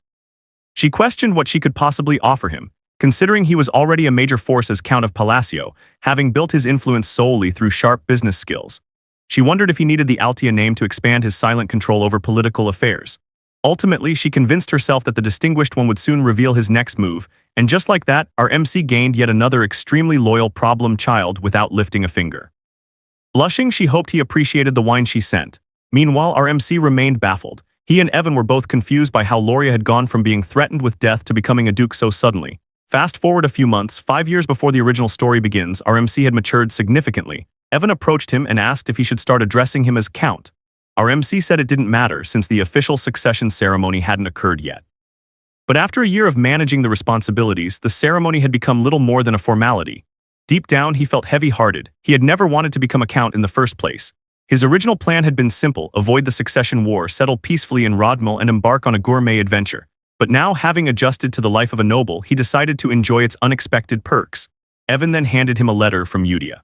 She questioned what she could possibly offer him, considering he was already a major force as Count of Palacio, having built his influence solely through sharp business skills. She wondered if he needed the Altia name to expand his silent control over political affairs. Ultimately, she convinced herself that the distinguished one would soon reveal his next move, and just like that, our MC gained yet another extremely loyal problem child without lifting a finger. Blushing, she hoped he appreciated the wine she sent. Meanwhile, our MC remained baffled. He and Evan were both confused by how Loria had gone from being threatened with death to becoming a duke so suddenly. Fast forward a few months, 5 years before the original story begins, our MC had matured significantly. Evan approached him and asked if he should start addressing him as Count. Our MC said it didn't matter since the official succession ceremony hadn't occurred yet. But after a year of managing the responsibilities, the ceremony had become little more than a formality. Deep down, he felt heavy-hearted. He had never wanted to become a count in the first place. His original plan had been simple: avoid the succession war, settle peacefully in Rodmel, and embark on a gourmet adventure. But now, having adjusted to the life of a noble, he decided to enjoy its unexpected perks. Evan then handed him a letter from Udia.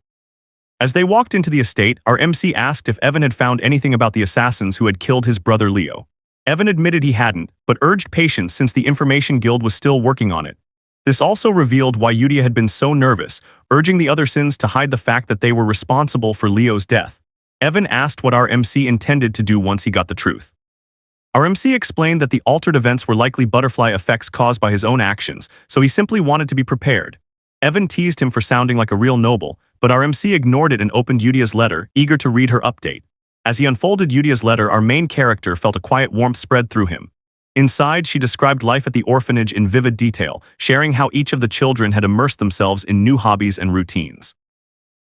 As they walked into the estate, our MC asked if Evan had found anything about the assassins who had killed his brother Leo. Evan admitted he hadn't, but urged patience since the Information Guild was still working on it. This also revealed why Udia had been so nervous, urging the other sins to hide the fact that they were responsible for Leo's death. Evan asked what our MC intended to do once he got the truth. Our MC explained that the altered events were likely butterfly effects caused by his own actions, so he simply wanted to be prepared. Evan teased him for sounding like a real noble, but our MC ignored it and opened Udia's letter, eager to read her update. As he unfolded Udia's letter, our main character felt a quiet warmth spread through him. Inside, she described life at the orphanage in vivid detail, sharing how each of the children had immersed themselves in new hobbies and routines.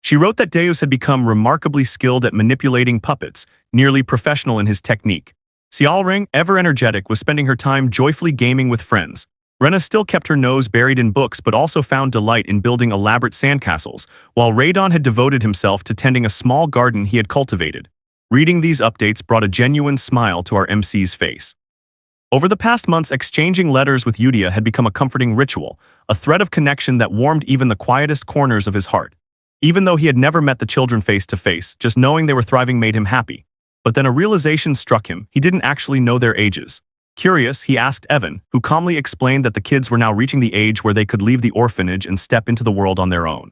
She wrote that Deus had become remarkably skilled at manipulating puppets, nearly professional in his technique. Xiaoring, ever energetic, was spending her time joyfully gaming with friends. Rena still kept her nose buried in books but also found delight in building elaborate sandcastles, while Radon had devoted himself to tending a small garden he had cultivated. Reading these updates brought a genuine smile to our MC's face. Over the past months, exchanging letters with Yudia had become a comforting ritual, a thread of connection that warmed even the quietest corners of his heart. Even though he had never met the children face to face, just knowing they were thriving made him happy. But then a realization struck him: he didn't actually know their ages. Curious, he asked Evan, who calmly explained that the kids were now reaching the age where they could leave the orphanage and step into the world on their own.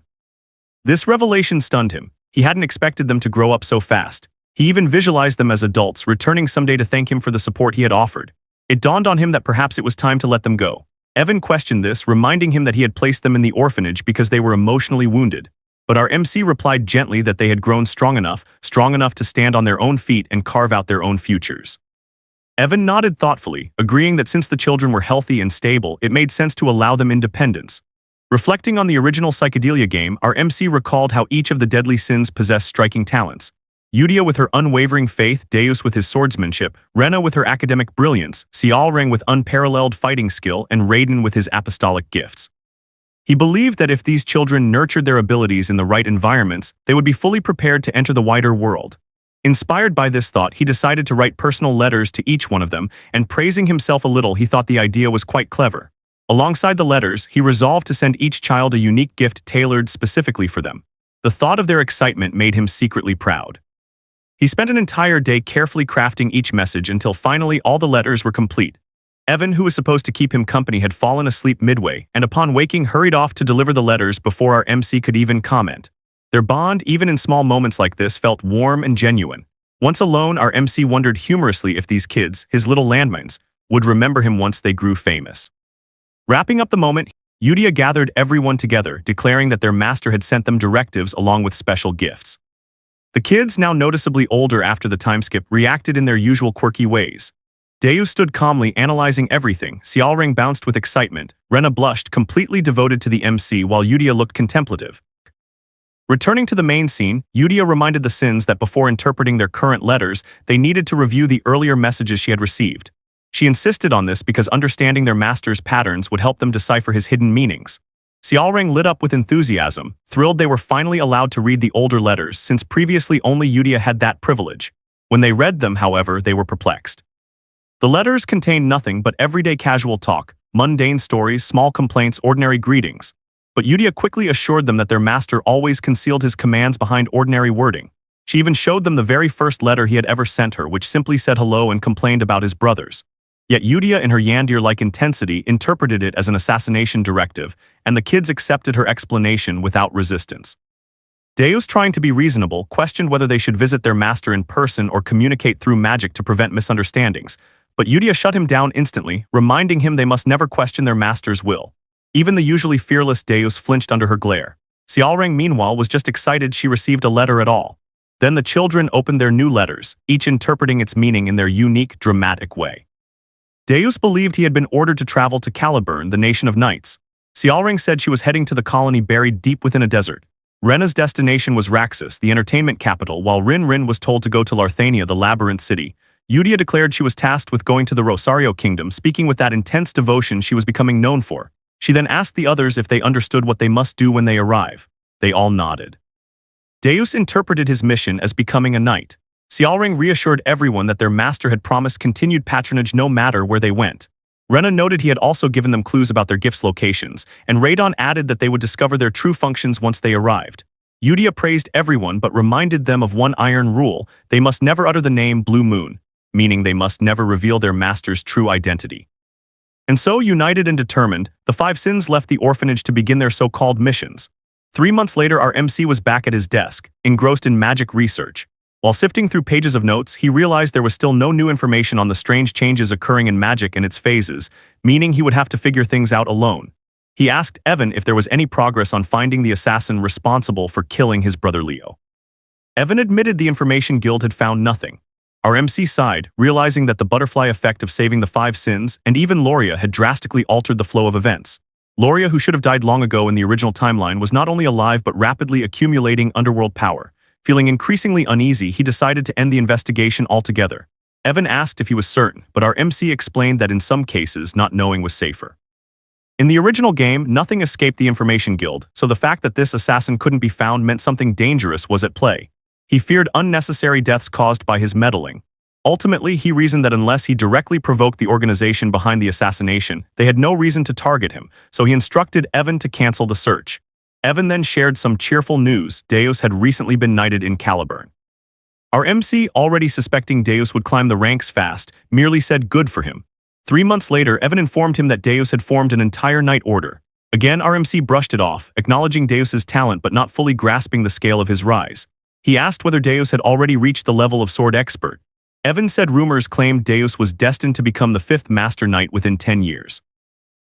This revelation stunned him. He hadn't expected them to grow up so fast. He even visualized them as adults, returning someday to thank him for the support he had offered. It dawned on him that perhaps it was time to let them go. Evan questioned this, reminding him that he had placed them in the orphanage because they were emotionally wounded. But our MC replied gently that they had grown strong enough to stand on their own feet and carve out their own futures. Evan nodded thoughtfully, agreeing that since the children were healthy and stable, it made sense to allow them independence. Reflecting on the original psychedelia game, our MC recalled how each of the deadly sins possessed striking talents. Yudia with her unwavering faith, Deus with his swordsmanship, Rena with her academic brilliance, Xiaoreng with unparalleled fighting skill, and Raiden with his apostolic gifts. He believed that if these children nurtured their abilities in the right environments, they would be fully prepared to enter the wider world. Inspired by this thought, he decided to write personal letters to each one of them, and praising himself a little, he thought the idea was quite clever. Alongside the letters, he resolved to send each child a unique gift tailored specifically for them. The thought of their excitement made him secretly proud. He spent an entire day carefully crafting each message until finally all the letters were complete. Evan, who was supposed to keep him company, had fallen asleep midway, and upon waking hurried off to deliver the letters before our MC could even comment. Their bond, even in small moments like this, felt warm and genuine. Once alone, our MC wondered humorously if these kids, his little landmines, would remember him once they grew famous. Wrapping up the moment, Yudia gathered everyone together, declaring that their master had sent them directives along with special gifts. The kids, now noticeably older after the time skip, reacted in their usual quirky ways. Deus stood calmly analyzing everything, Xiaoreng bounced with excitement, Rena blushed, completely devoted to the MC, while Yudia looked contemplative. Returning to the main scene, Yudia reminded the Sins that before interpreting their current letters, they needed to review the earlier messages she had received. She insisted on this because understanding their master's patterns would help them decipher his hidden meanings. Xiaoreng lit up with enthusiasm, thrilled they were finally allowed to read the older letters, since previously only Yudia had that privilege. When they read them, however, they were perplexed. The letters contained nothing but everyday casual talk, mundane stories, small complaints, ordinary greetings. But Yudia quickly assured them that their master always concealed his commands behind ordinary wording. She even showed them the very first letter he had ever sent her, which simply said hello and complained about his brothers. Yet Yudia, in her Yandir-like intensity, interpreted it as an assassination directive, and the kids accepted her explanation without resistance. Deus, trying to be reasonable, questioned whether they should visit their master in person or communicate through magic to prevent misunderstandings, but Yudia shut him down instantly, reminding him they must never question their master's will. Even the usually fearless Deus flinched under her glare. Xiaoreng, meanwhile, was just excited she received a letter at all. Then the children opened their new letters, each interpreting its meaning in their unique, dramatic way. Deus believed he had been ordered to travel to Caliburn, the nation of knights. Xiaoreng said she was heading to the colony buried deep within a desert. Rena's destination was Raxus, the entertainment capital, while Rin was told to go to Larthania, the labyrinth city. Yudia declared she was tasked with going to the Rosario kingdom, speaking with that intense devotion she was becoming known for. She then asked the others if they understood what they must do when they arrive. They all nodded. Deus interpreted his mission as becoming a knight. Xiaoreng reassured everyone that their master had promised continued patronage no matter where they went. Rena noted he had also given them clues about their gifts' locations, and Raiden added that they would discover their true functions once they arrived. Yudia praised everyone but reminded them of one iron rule: they must never utter the name Blue Moon, meaning they must never reveal their master's true identity. And so, united and determined, the five Sins left the orphanage to begin their so-called missions. 3 months later, our MC was back at his desk, engrossed in magic research. While sifting through pages of notes, he realized there was still no new information on the strange changes occurring in magic and its phases, meaning he would have to figure things out alone. He asked Evan if there was any progress on finding the assassin responsible for killing his brother Leo. Evan admitted the information guild had found nothing. Our MC sighed, realizing that the butterfly effect of saving the five Sins and even Loria had drastically altered the flow of events. Loria, who should have died long ago in the original timeline, was not only alive but rapidly accumulating underworld power. Feeling increasingly uneasy, he decided to end the investigation altogether. Evan asked if he was certain, but our MC explained that in some cases, not knowing was safer. In the original game, nothing escaped the Information Guild, so the fact that this assassin couldn't be found meant something dangerous was at play. He feared unnecessary deaths caused by his meddling. Ultimately, he reasoned that unless he directly provoked the organization behind the assassination, they had no reason to target him, so he instructed Evan to cancel the search. Evan then shared some cheerful news: Deus had recently been knighted in Caliburn. Our MC, already suspecting Deus would climb the ranks fast, merely said good for him. 3 months later, Evan informed him that Deus had formed an entire knight order. Again, our MC brushed it off, acknowledging Deus's talent but not fully grasping the scale of his rise. He asked whether Deus had already reached the level of sword expert. Evan said rumors claimed Deus was destined to become the 5th Master Knight within 10 years.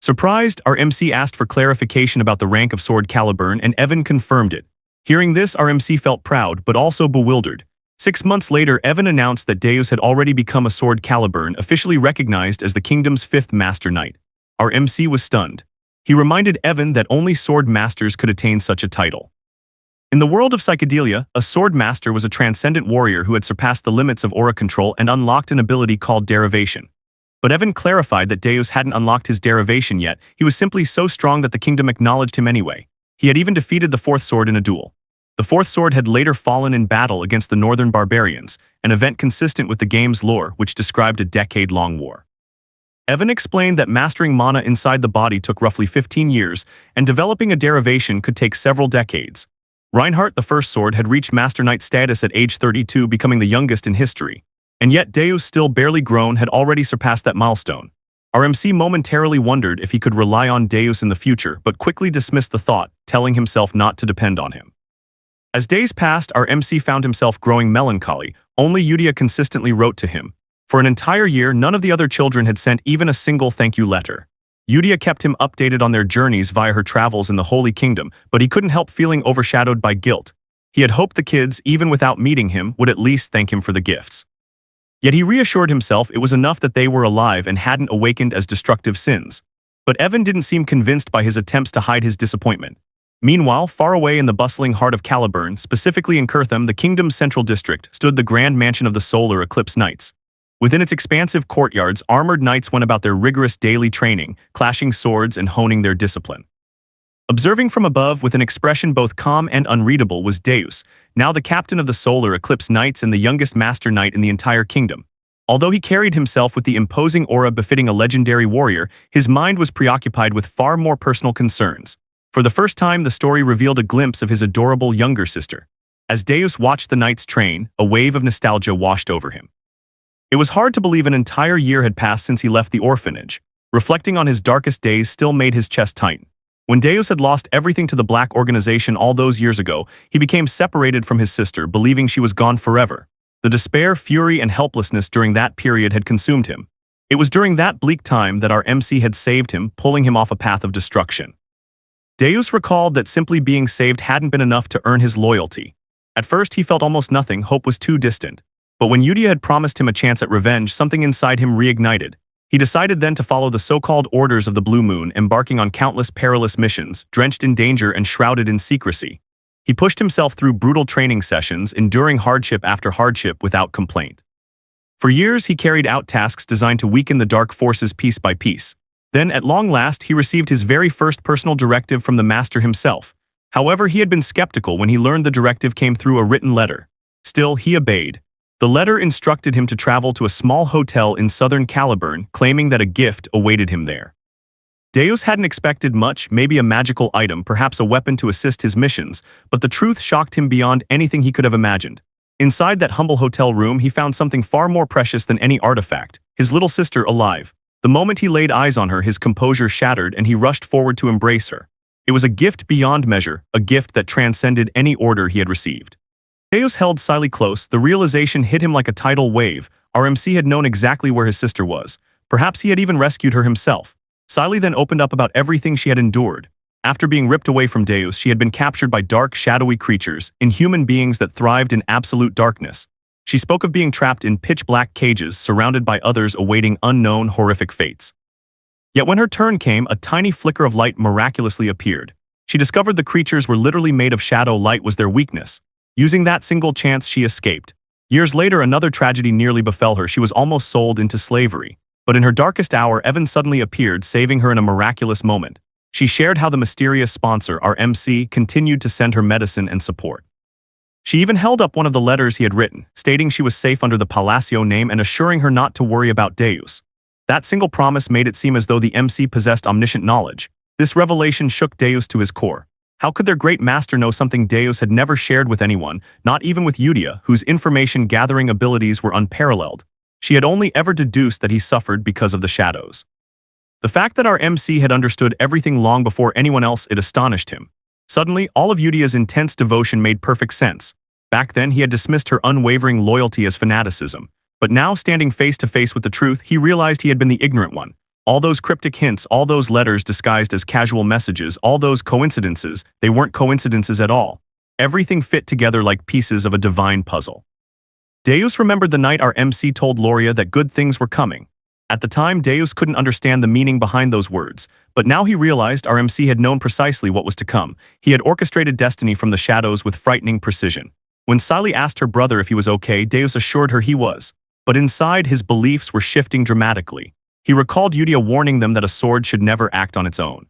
Surprised, our MC asked for clarification about the rank of Sword Caliburn, and Evan confirmed it. Hearing this, our MC felt proud, but also bewildered. 6 months later, Evan announced that Deus had already become a Sword Caliburn, officially recognized as the kingdom's 5th Master Knight. Our MC was stunned. He reminded Evan that only sword masters could attain such a title. In the world of psychedelia, a sword master was a transcendent warrior who had surpassed the limits of aura control and unlocked an ability called derivation. But Evan clarified that Deus hadn't unlocked his derivation yet. He was simply so strong that the kingdom acknowledged him anyway. He had even defeated the 4th sword in a duel. The 4th sword had later fallen in battle against the Northern Barbarians, an event consistent with the game's lore, which described a decade-long war. Evan explained that mastering mana inside the body took roughly 15 years, and developing a derivation could take several decades. Reinhardt, the 1st sword, had reached Master Knight status at age 32, becoming the youngest in history. And yet Deus, still barely grown, had already surpassed that milestone. Our MC momentarily wondered if he could rely on Deus in the future, but quickly dismissed the thought, telling himself not to depend on him. As days passed, our MC found himself growing melancholy. Only Yudia consistently wrote to him. For an entire year, none of the other children had sent even a single thank you letter. Yudia kept him updated on their journeys via her travels in the Holy Kingdom, but he couldn't help feeling overshadowed by guilt. He had hoped the kids, even without meeting him, would at least thank him for the gifts. Yet he reassured himself it was enough that they were alive and hadn't awakened as destructive sins. But Evan didn't seem convinced by his attempts to hide his disappointment. Meanwhile, far away in the bustling heart of Caliburn, specifically in Kirtham, the kingdom's central district, stood the grand mansion of the Solar Eclipse Knights. Within its expansive courtyards, armored knights went about their rigorous daily training, clashing swords and honing their discipline. Observing from above with an expression both calm and unreadable was Deus, now the captain of the Solar Eclipse Knights and the youngest Master Knight in the entire kingdom. Although he carried himself with the imposing aura befitting a legendary warrior, his mind was preoccupied with far more personal concerns. For the first time, the story revealed a glimpse of his adorable younger sister. As Deus watched the knights train, a wave of nostalgia washed over him. It was hard to believe an entire year had passed since he left the orphanage. Reflecting on his darkest days still made his chest tighten. When Deus had lost everything to the Black Organization all those years ago, he became separated from his sister, believing she was gone forever. The despair, fury, and helplessness during that period had consumed him. It was during that bleak time that our MC had saved him, pulling him off a path of destruction. Deus recalled that simply being saved hadn't been enough to earn his loyalty. At first, he felt almost nothing, hope was too distant. But when Yudia had promised him a chance at revenge, something inside him reignited. He decided then to follow the so-called Orders of the Blue Moon, embarking on countless perilous missions, drenched in danger and shrouded in secrecy. He pushed himself through brutal training sessions, enduring hardship after hardship without complaint. For years, he carried out tasks designed to weaken the dark forces piece by piece. Then, at long last, he received his very first personal directive from the Master himself. However, he had been skeptical when he learned the directive came through a written letter. Still, he obeyed. The letter instructed him to travel to a small hotel in southern Caliburn, claiming that a gift awaited him there. Deus hadn't expected much, maybe a magical item, perhaps a weapon to assist his missions, but the truth shocked him beyond anything he could have imagined. Inside that humble hotel room, he found something far more precious than any artifact: his little sister alive. The moment he laid eyes on her, his composure shattered and he rushed forward to embrace her. It was a gift beyond measure, a gift that transcended any order he had received. Deus held Siley close. The realization hit him like a tidal wave. Our MC had known exactly where his sister was. Perhaps he had even rescued her himself. Siley then opened up about everything she had endured. After being ripped away from Deus, she had been captured by dark, shadowy creatures, inhuman beings that thrived in absolute darkness. She spoke of being trapped in pitch-black cages, surrounded by others awaiting unknown, horrific fates. Yet when her turn came, a tiny flicker of light miraculously appeared. She discovered the creatures were literally made of shadow. Light was their weakness. Using that single chance, she escaped. Years later, another tragedy nearly befell her. She was almost sold into slavery. But in her darkest hour, Evan suddenly appeared, saving her in a miraculous moment. She shared how the mysterious sponsor, our MC, continued to send her medicine and support. She even held up one of the letters he had written, stating she was safe under the Palacio name and assuring her not to worry about Deus. That single promise made it seem as though the MC possessed omniscient knowledge. This revelation shook Deus to his core. How could their great master know something Deus had never shared with anyone, not even with Yudia, whose information-gathering abilities were unparalleled? She had only ever deduced that he suffered because of the shadows. The fact that our MC had understood everything long before anyone else, it astonished him. Suddenly, all of Yudia's intense devotion made perfect sense. Back then, he had dismissed her unwavering loyalty as fanaticism. But now, standing face to face with the truth, he realized he had been the ignorant one. All those cryptic hints, all those letters disguised as casual messages, all those coincidences, they weren't coincidences at all. Everything fit together like pieces of a divine puzzle. Deus remembered the night our MC told Loria that good things were coming. At the time, Deus couldn't understand the meaning behind those words, but now he realized our MC had known precisely what was to come. He had orchestrated destiny from the shadows with frightening precision. When Sally asked her brother if he was okay, Deus assured her he was. But inside, his beliefs were shifting dramatically. He recalled Yudia warning them that a sword should never act on its own.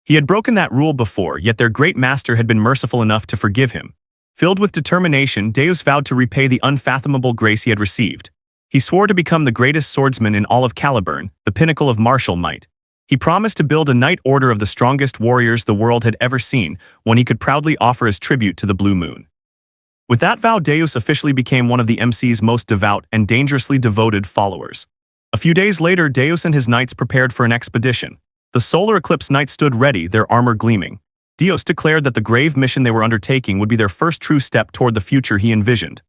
He had broken that rule before, yet their great master had been merciful enough to forgive him. Filled with determination, Deus vowed to repay the unfathomable grace he had received. He swore to become the greatest swordsman in all of Caliburn, the pinnacle of martial might. He promised to build a knight order of the strongest warriors the world had ever seen, one he could proudly offer as tribute to the Blue Moon. With that vow, Deus officially became one of the MC's most devout and dangerously devoted followers. A few days later, Deus and his knights prepared for an expedition. The solar eclipse knights stood ready, their armor gleaming. Deus declared that the grave mission they were undertaking would be their first true step toward the future he envisioned.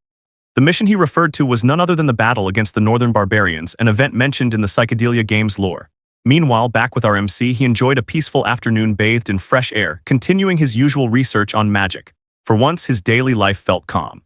The mission he referred to was none other than the battle against the Northern Barbarians, an event mentioned in the Psychedelia Games lore. Meanwhile, back with our MC, he enjoyed a peaceful afternoon bathed in fresh air, continuing his usual research on magic. For once, his daily life felt calm.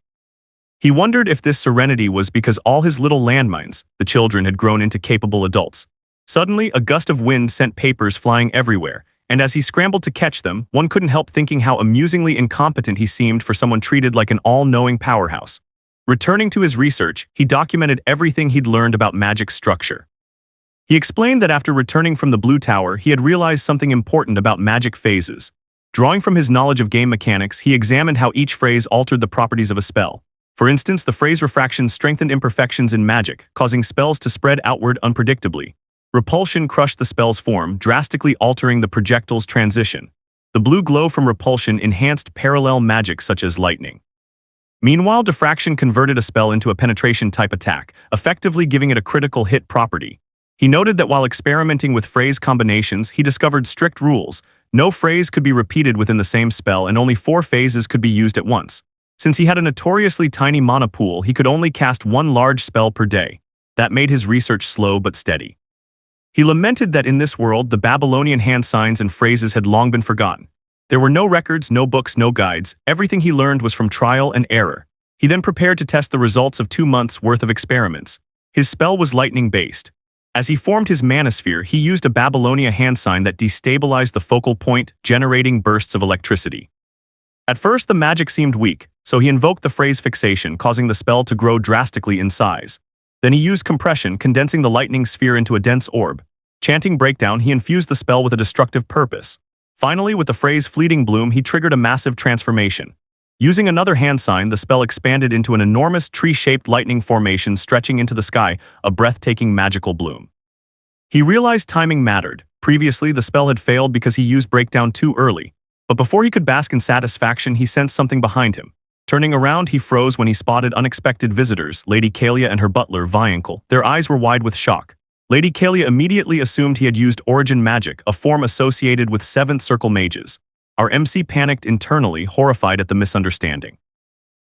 He wondered if this serenity was because all his little landmines, the children, had grown into capable adults. Suddenly, a gust of wind sent papers flying everywhere, and as he scrambled to catch them, one couldn't help thinking how amusingly incompetent he seemed for someone treated like an all-knowing powerhouse. Returning to his research, he documented everything he'd learned about magic's structure. He explained that after returning from the Blue Tower, he had realized something important about magic phases. Drawing from his knowledge of game mechanics, he examined how each phrase altered the properties of a spell. For instance, the phrase refraction strengthened imperfections in magic, causing spells to spread outward unpredictably. Repulsion crushed the spell's form, drastically altering the projectile's transition. The blue glow from repulsion enhanced parallel magic such as lightning. Meanwhile, diffraction converted a spell into a penetration-type attack, effectively giving it a critical hit property. He noted that while experimenting with phrase combinations, he discovered strict rules. No phrase could be repeated within the same spell, and only 4 phases could be used at once. Since he had a notoriously tiny mana pool, he could only cast 1 large spell per day. That made his research slow but steady. He lamented that in this world, the Babylonian hand signs and phrases had long been forgotten. There were no records, no books, no guides. Everything he learned was from trial and error. He then prepared to test the results of 2 months' worth of experiments. His spell was lightning-based. As he formed his manosphere, he used a Babylonia hand sign that destabilized the focal point, generating bursts of electricity. At first, the magic seemed weak, so he invoked the phrase fixation, causing the spell to grow drastically in size. Then he used compression, condensing the lightning sphere into a dense orb. Chanting breakdown, he infused the spell with a destructive purpose. Finally, with the phrase fleeting bloom, he triggered a massive transformation. Using another hand sign, the spell expanded into an enormous tree-shaped lightning formation stretching into the sky, a breathtaking magical bloom. He realized timing mattered. Previously, the spell had failed because he used breakdown too early. But before he could bask in satisfaction, he sensed something behind him. Turning around, he froze when he spotted unexpected visitors, Lady Kalia and her butler, Viancle. Their eyes were wide with shock. Lady Kalia immediately assumed he had used origin magic, a form associated with 7th Circle mages. Our MC panicked internally, horrified at the misunderstanding.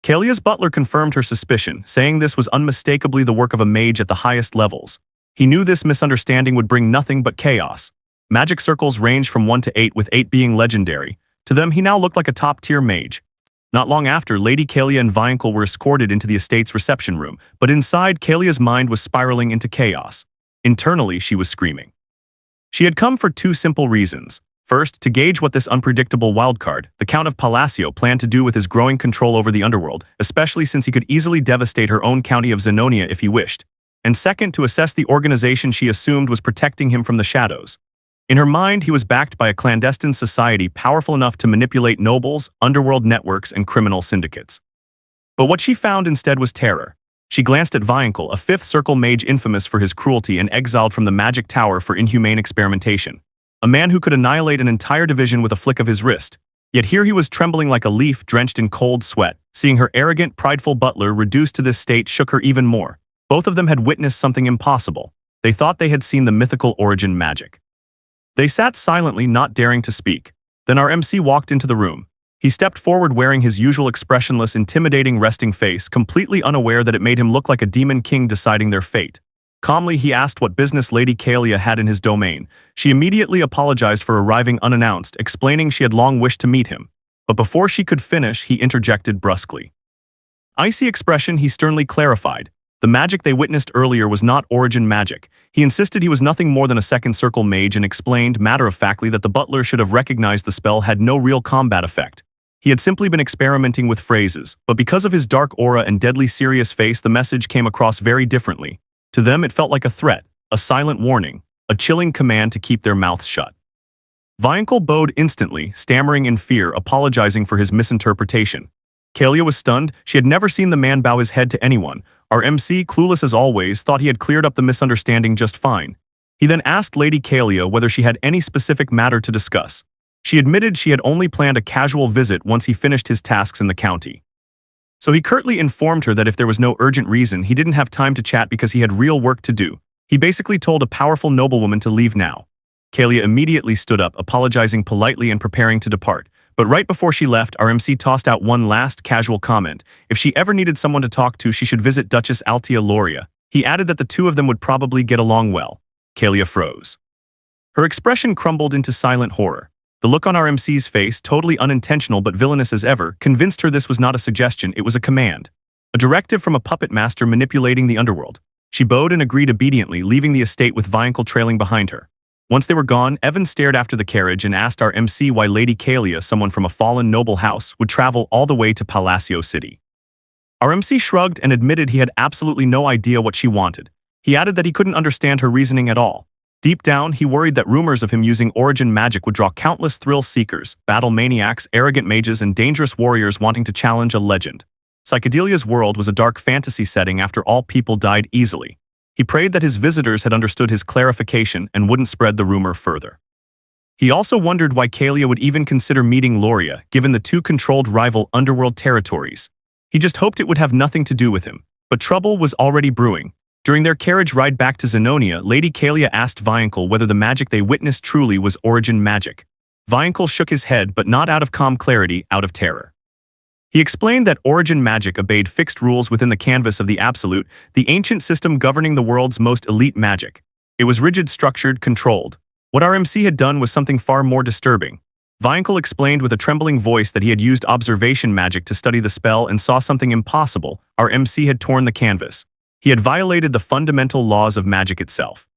Kalia's butler confirmed her suspicion, saying this was unmistakably the work of a mage at the highest levels. He knew this misunderstanding would bring nothing but chaos. Magic circles ranged from 1 to 8, with 8 being legendary. To them, he now looked like a top-tier mage. Not long after, Lady Kalia and Viancle were escorted into the estate's reception room, but inside, Kalia's mind was spiraling into chaos. Internally, she was screaming. She had come for 2 simple reasons. First, to gauge what this unpredictable wildcard, the Count of Palacio, planned to do with his growing control over the underworld, especially since he could easily devastate her own county of Zenonia if he wished. And second, to assess the organization she assumed was protecting him from the shadows. In her mind, he was backed by a clandestine society powerful enough to manipulate nobles, underworld networks, and criminal syndicates. But what she found instead was terror. She glanced at Viankel, a fifth circle mage infamous for his cruelty and exiled from the magic tower for inhumane experimentation. A man who could annihilate an entire division with a flick of his wrist. Yet here he was trembling like a leaf drenched in cold sweat. Seeing her arrogant, prideful butler reduced to this state shook her even more. Both of them had witnessed something impossible. They thought they had seen the mythical origin magic. They sat silently, not daring to speak. Then our MC walked into the room. He stepped forward wearing his usual expressionless, intimidating resting face, completely unaware that it made him look like a demon king deciding their fate. Calmly, he asked what business Lady Kalia had in his domain. She immediately apologized for arriving unannounced, explaining she had long wished to meet him. But before she could finish, he interjected brusquely. Icy expression, he sternly clarified. The magic they witnessed earlier was not origin magic. He insisted he was nothing more than a second circle mage and explained matter-of-factly that the butler should have recognized the spell had no real combat effect. He had simply been experimenting with phrases, but because of his dark aura and deadly serious face, the message came across very differently. To them, it felt like a threat, a silent warning, a chilling command to keep their mouths shut. Viankel bowed instantly, stammering in fear, apologizing for his misinterpretation. Kalia was stunned. She had never seen the man bow his head to anyone. Our MC, clueless as always, thought he had cleared up the misunderstanding just fine. He then asked Lady Kalia whether she had any specific matter to discuss. She admitted she had only planned a casual visit once he finished his tasks in the county. So he curtly informed her that if there was no urgent reason, he didn't have time to chat because he had real work to do. He basically told a powerful noblewoman to leave now. Kalia immediately stood up, apologizing politely and preparing to depart. But right before she left, our MC tossed out one last casual comment. If she ever needed someone to talk to, she should visit Duchess Altia Loria. He added that the two of them would probably get along well. Kalia froze. Her expression crumbled into silent horror. The look on our MC's face, totally unintentional but villainous as ever, convinced her this was not a suggestion, it was a command. A directive from a puppet master manipulating the underworld. She bowed and agreed obediently, leaving the estate with Viankel trailing behind her. Once they were gone, Evan stared after the carriage and asked our MC why Lady Kalia, someone from a fallen noble house, would travel all the way to Palacio City. Our MC shrugged and admitted he had absolutely no idea what she wanted. He added that he couldn't understand her reasoning at all. Deep down, he worried that rumors of him using origin magic would draw countless thrill-seekers, battle maniacs, arrogant mages, and dangerous warriors wanting to challenge a legend. Psychedelia's world was a dark fantasy setting after all people died easily. He prayed that his visitors had understood his clarification and wouldn't spread the rumor further. He also wondered why Kalia would even consider meeting Loria, given the two controlled rival underworld territories. He just hoped it would have nothing to do with him. But trouble was already brewing. During their carriage ride back to Zenonia, Lady Kalia asked Viankel whether the magic they witnessed truly was origin magic. Viankel shook his head, but not out of calm clarity, out of terror. He explained that origin magic obeyed fixed rules within the canvas of the Absolute, the ancient system governing the world's most elite magic. It was rigid, structured, controlled. What our MC had done was something far more disturbing. Viankel explained with a trembling voice that he had used observation magic to study the spell and saw something impossible. Our MC had torn the canvas. He had violated the fundamental laws of magic itself.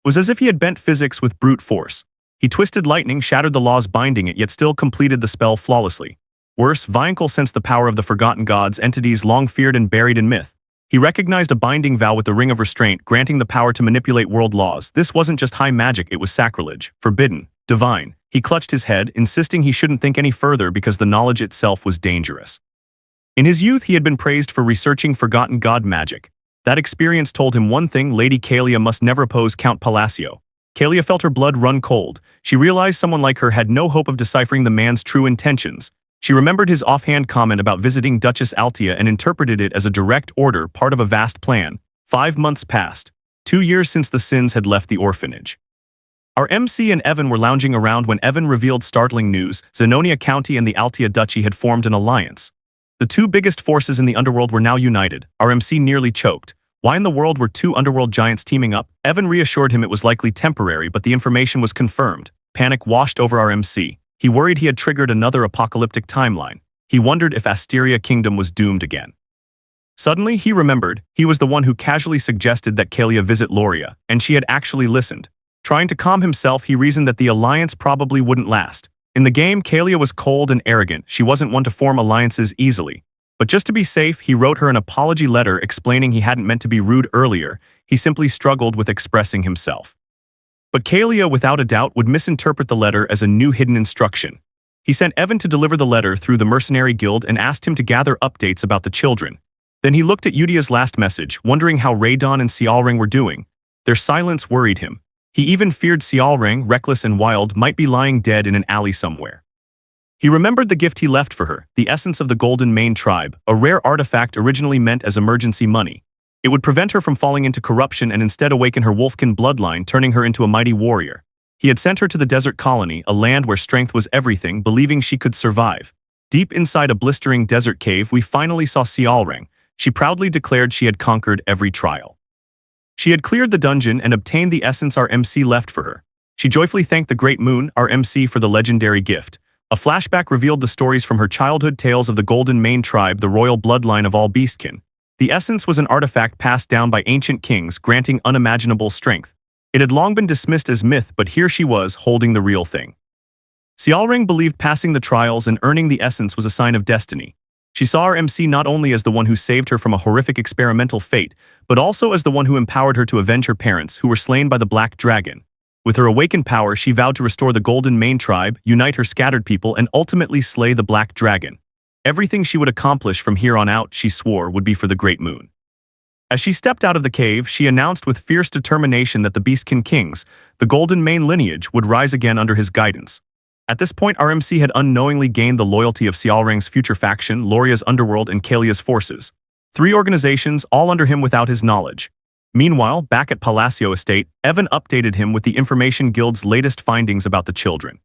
It was as if he had bent physics with brute force. He twisted lightning, shattered the laws binding it, yet still completed the spell flawlessly. Worse, Viankel sensed the power of the forgotten gods, entities long feared and buried in myth. He recognized a binding vow with the Ring of Restraint, granting the power to manipulate world laws. This wasn't just high magic, it was sacrilege, forbidden, divine. He clutched his head, insisting he shouldn't think any further because the knowledge itself was dangerous. In his youth, he had been praised for researching forgotten god magic. That experience told him one thing: Lady Kalia must never oppose Count Palacio. Kalia felt her blood run cold. She realized someone like her had no hope of deciphering the man's true intentions. She remembered his offhand comment about visiting Duchess Altia and interpreted it as a direct order, part of a vast plan. 5 months passed. 2 years since the sins had left the orphanage. Our MC and Evan were lounging around when Evan revealed startling news. Zenonia County and the Altia Duchy had formed an alliance. The two biggest forces in the underworld were now united. Our MC nearly choked. Why in the world were two underworld giants teaming up? Evan reassured him it was likely temporary, but the information was confirmed. Panic washed over our MC. He worried he had triggered another apocalyptic timeline. He wondered if Asteria Kingdom was doomed again. Suddenly, he remembered he was the one who casually suggested that Kalia visit Loria, and she had actually listened. Trying to calm himself, he reasoned that the alliance probably wouldn't last. In the game, Kalia was cold and arrogant. She wasn't one to form alliances easily. But just to be safe, he wrote her an apology letter explaining he hadn't meant to be rude earlier. He simply struggled with expressing himself. But Kalia, without a doubt, would misinterpret the letter as a new hidden instruction. He sent Evan to deliver the letter through the mercenary guild and asked him to gather updates about the children. Then he looked at Yudia's last message, wondering how Raydon and Xiaoring were doing. Their silence worried him. He even feared Xiaoring, reckless and wild, might be lying dead in an alley somewhere. He remembered the gift he left for her, the essence of the Golden Mane tribe, a rare artifact originally meant as emergency money. It would prevent her from falling into corruption and instead awaken her Wolfkin bloodline, turning her into a mighty warrior. He had sent her to the desert colony, a land where strength was everything, believing she could survive. Deep inside a blistering desert cave, we finally saw Xiaoring. She proudly declared she had conquered every trial. She had cleared the dungeon and obtained the essence our MC left for her. She joyfully thanked the Great Moon, our MC, for the legendary gift. A flashback revealed the stories from her childhood tales of the Golden Mane tribe, the royal bloodline of all beastkin. The essence was an artifact passed down by ancient kings, granting unimaginable strength. It had long been dismissed as myth, but here she was, holding the real thing. Xiaoring believed passing the trials and earning the essence was a sign of destiny. She saw our MC not only as the one who saved her from a horrific experimental fate, but also as the one who empowered her to avenge her parents, who were slain by the Black Dragon. With her awakened power, she vowed to restore the Golden Mane tribe, unite her scattered people, and ultimately slay the Black Dragon. Everything she would accomplish from here on out, she swore, would be for the Great Moon. As she stepped out of the cave, she announced with fierce determination that the Beastkin kings, the Golden Mane lineage, would rise again under his guidance. At this point, our MC had unknowingly gained the loyalty of Xiaoring's future faction, Loria's underworld, and Kalia's forces. 3 organizations, all under him without his knowledge. Meanwhile, back at Palacio Estate, Evan updated him with the Information Guild's latest findings about the children.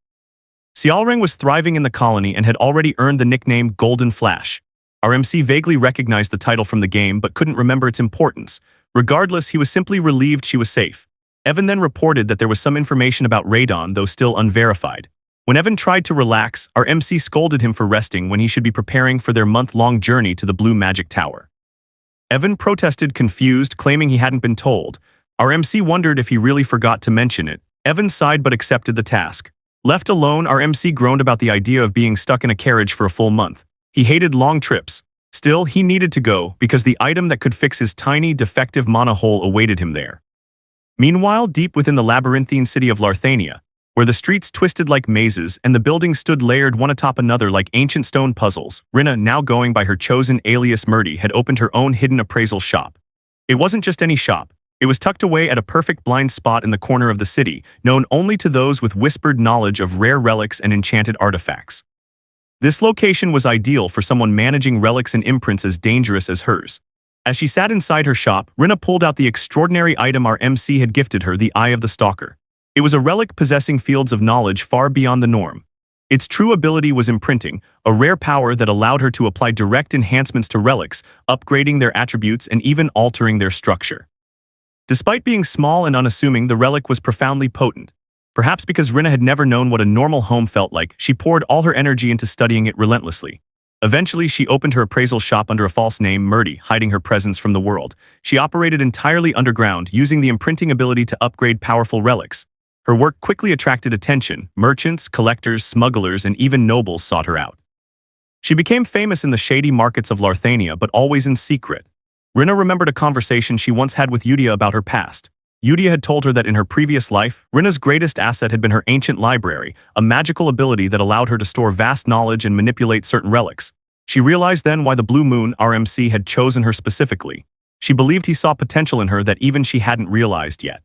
Xiaoring was thriving in the colony and had already earned the nickname Golden Flash. Our MC vaguely recognized the title from the game but couldn't remember its importance. Regardless, he was simply relieved she was safe. Evan then reported that there was some information about Raydon, though still unverified. When Evan tried to relax, our MC scolded him for resting when he should be preparing for their month-long journey to the Blue Magic Tower. Evan protested, confused, claiming he hadn't been told. Our MC wondered if he really forgot to mention it. Evan sighed but accepted the task. Left alone, our MC groaned about the idea of being stuck in a carriage for a full month. He hated long trips. Still, he needed to go because the item that could fix his tiny, defective mana hole awaited him there. Meanwhile, deep within the labyrinthine city of Larthania, where the streets twisted like mazes and the buildings stood layered one atop another like ancient stone puzzles, Rinna, now going by her chosen alias Murdy, had opened her own hidden appraisal shop. It wasn't just any shop. It was tucked away at a perfect blind spot in the corner of the city, known only to those with whispered knowledge of rare relics and enchanted artifacts. This location was ideal for someone managing relics and imprints as dangerous as hers. As she sat inside her shop, Rinna pulled out the extraordinary item our MC had gifted her, the Eye of the Stalker. It was a relic possessing fields of knowledge far beyond the norm. Its true ability was imprinting, a rare power that allowed her to apply direct enhancements to relics, upgrading their attributes and even altering their structure. Despite being small and unassuming, the relic was profoundly potent. Perhaps because Rinna had never known what a normal home felt like, she poured all her energy into studying it relentlessly. Eventually, she opened her appraisal shop under a false name, Murdy, hiding her presence from the world. She operated entirely underground, using the imprinting ability to upgrade powerful relics. Her work quickly attracted attention. Merchants, collectors, smugglers, and even nobles sought her out. She became famous in the shady markets of Larthania, but always in secret. Rinna remembered a conversation she once had with Yudia about her past. Yudia had told her that in her previous life, Rinna's greatest asset had been her ancient library, a magical ability that allowed her to store vast knowledge and manipulate certain relics. She realized then why the Blue Moon, RMC, had chosen her specifically. She believed he saw potential in her that even she hadn't realized yet.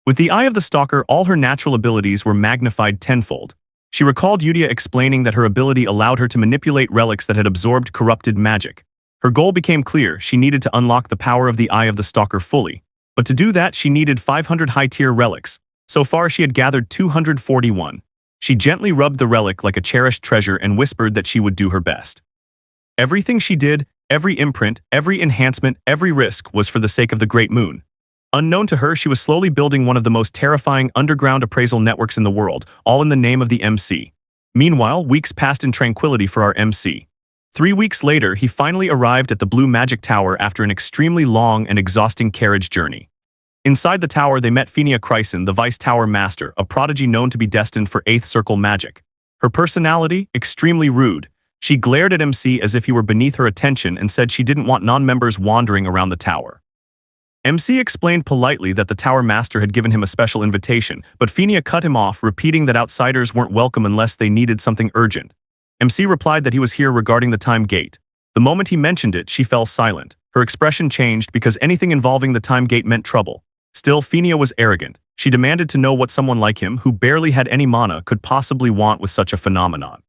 With the Eye of the Stalker, all her natural abilities were magnified tenfold. She recalled Yudia explaining that her ability allowed her to manipulate relics that had absorbed corrupted magic. Her goal became clear: she needed to unlock the power of the Eye of the Stalker fully. But to do that, she needed 500 high-tier relics. So far, she had gathered 241. She gently rubbed the relic like a cherished treasure and whispered that she would do her best. Everything she did, every imprint, every enhancement, every risk, was for the sake of the Great Moon. Unknown to her, she was slowly building one of the most terrifying underground appraisal networks in the world, all in the name of the MC. Meanwhile, weeks passed in tranquility for our MC. 3 weeks later, he finally arrived at the Blue Magic Tower after an extremely long and exhausting carriage journey. Inside the tower, they met Phenia Chryson, the Vice Tower Master, a prodigy known to be destined for 8th Circle magic. Her personality, extremely rude. She glared at MC as if he were beneath her attention and said she didn't want non-members wandering around the tower. MC explained politely that the Tower Master had given him a special invitation, but Phinia cut him off, repeating that outsiders weren't welcome unless they needed something urgent. MC replied that he was here regarding the time gate. The moment he mentioned it, she fell silent. Her expression changed because anything involving the time gate meant trouble. Still, Phinia was arrogant. She demanded to know what someone like him, who barely had any mana, could possibly want with such a phenomenon.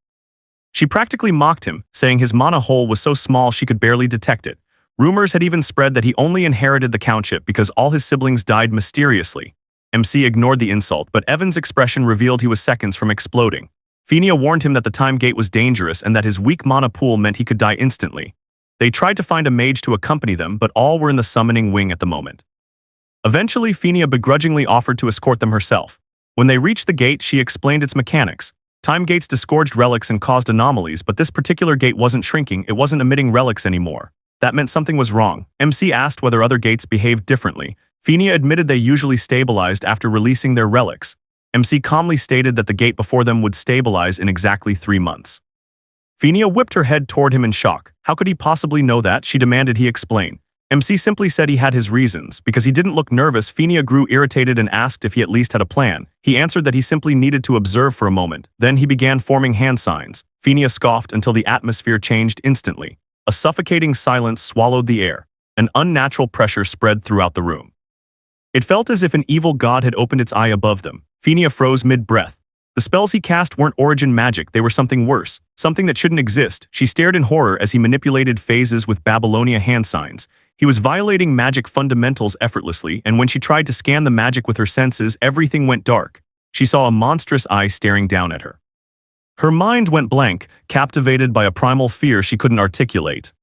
She practically mocked him, saying his mana hole was so small she could barely detect it. Rumors had even spread that he only inherited the countship because all his siblings died mysteriously. MC ignored the insult, but Evan's expression revealed he was seconds from exploding. Phinia warned him that the time gate was dangerous and that his weak mana pool meant he could die instantly. They tried to find a mage to accompany them, but all were in the summoning wing at the moment. Eventually, Phinia begrudgingly offered to escort them herself. When they reached the gate, she explained its mechanics. Time gates disgorged relics and caused anomalies, but this particular gate wasn't shrinking, it wasn't emitting relics anymore. That meant something was wrong. MC asked whether other gates behaved differently. Phinia admitted they usually stabilized after releasing their relics. MC calmly stated that the gate before them would stabilize in exactly 3 months. Phinia whipped her head toward him in shock. How could he possibly know that? She demanded he explain. MC simply said he had his reasons. Because he didn't look nervous, Phinia grew irritated and asked if he at least had a plan. He answered that he simply needed to observe for a moment. Then he began forming hand signs. Phinia scoffed until the atmosphere changed instantly. A suffocating silence swallowed the air. An unnatural pressure spread throughout the room. It felt as if an evil god had opened its eye above them. Phinia froze mid-breath. The spells he cast weren't origin magic, they were something worse, something that shouldn't exist. She stared in horror as he manipulated phases with Babylonia hand signs. He was violating magic fundamentals effortlessly, and when she tried to scan the magic with her senses, everything went dark. She saw a monstrous eye staring down at her. Her mind went blank, captivated by a primal fear she couldn't articulate.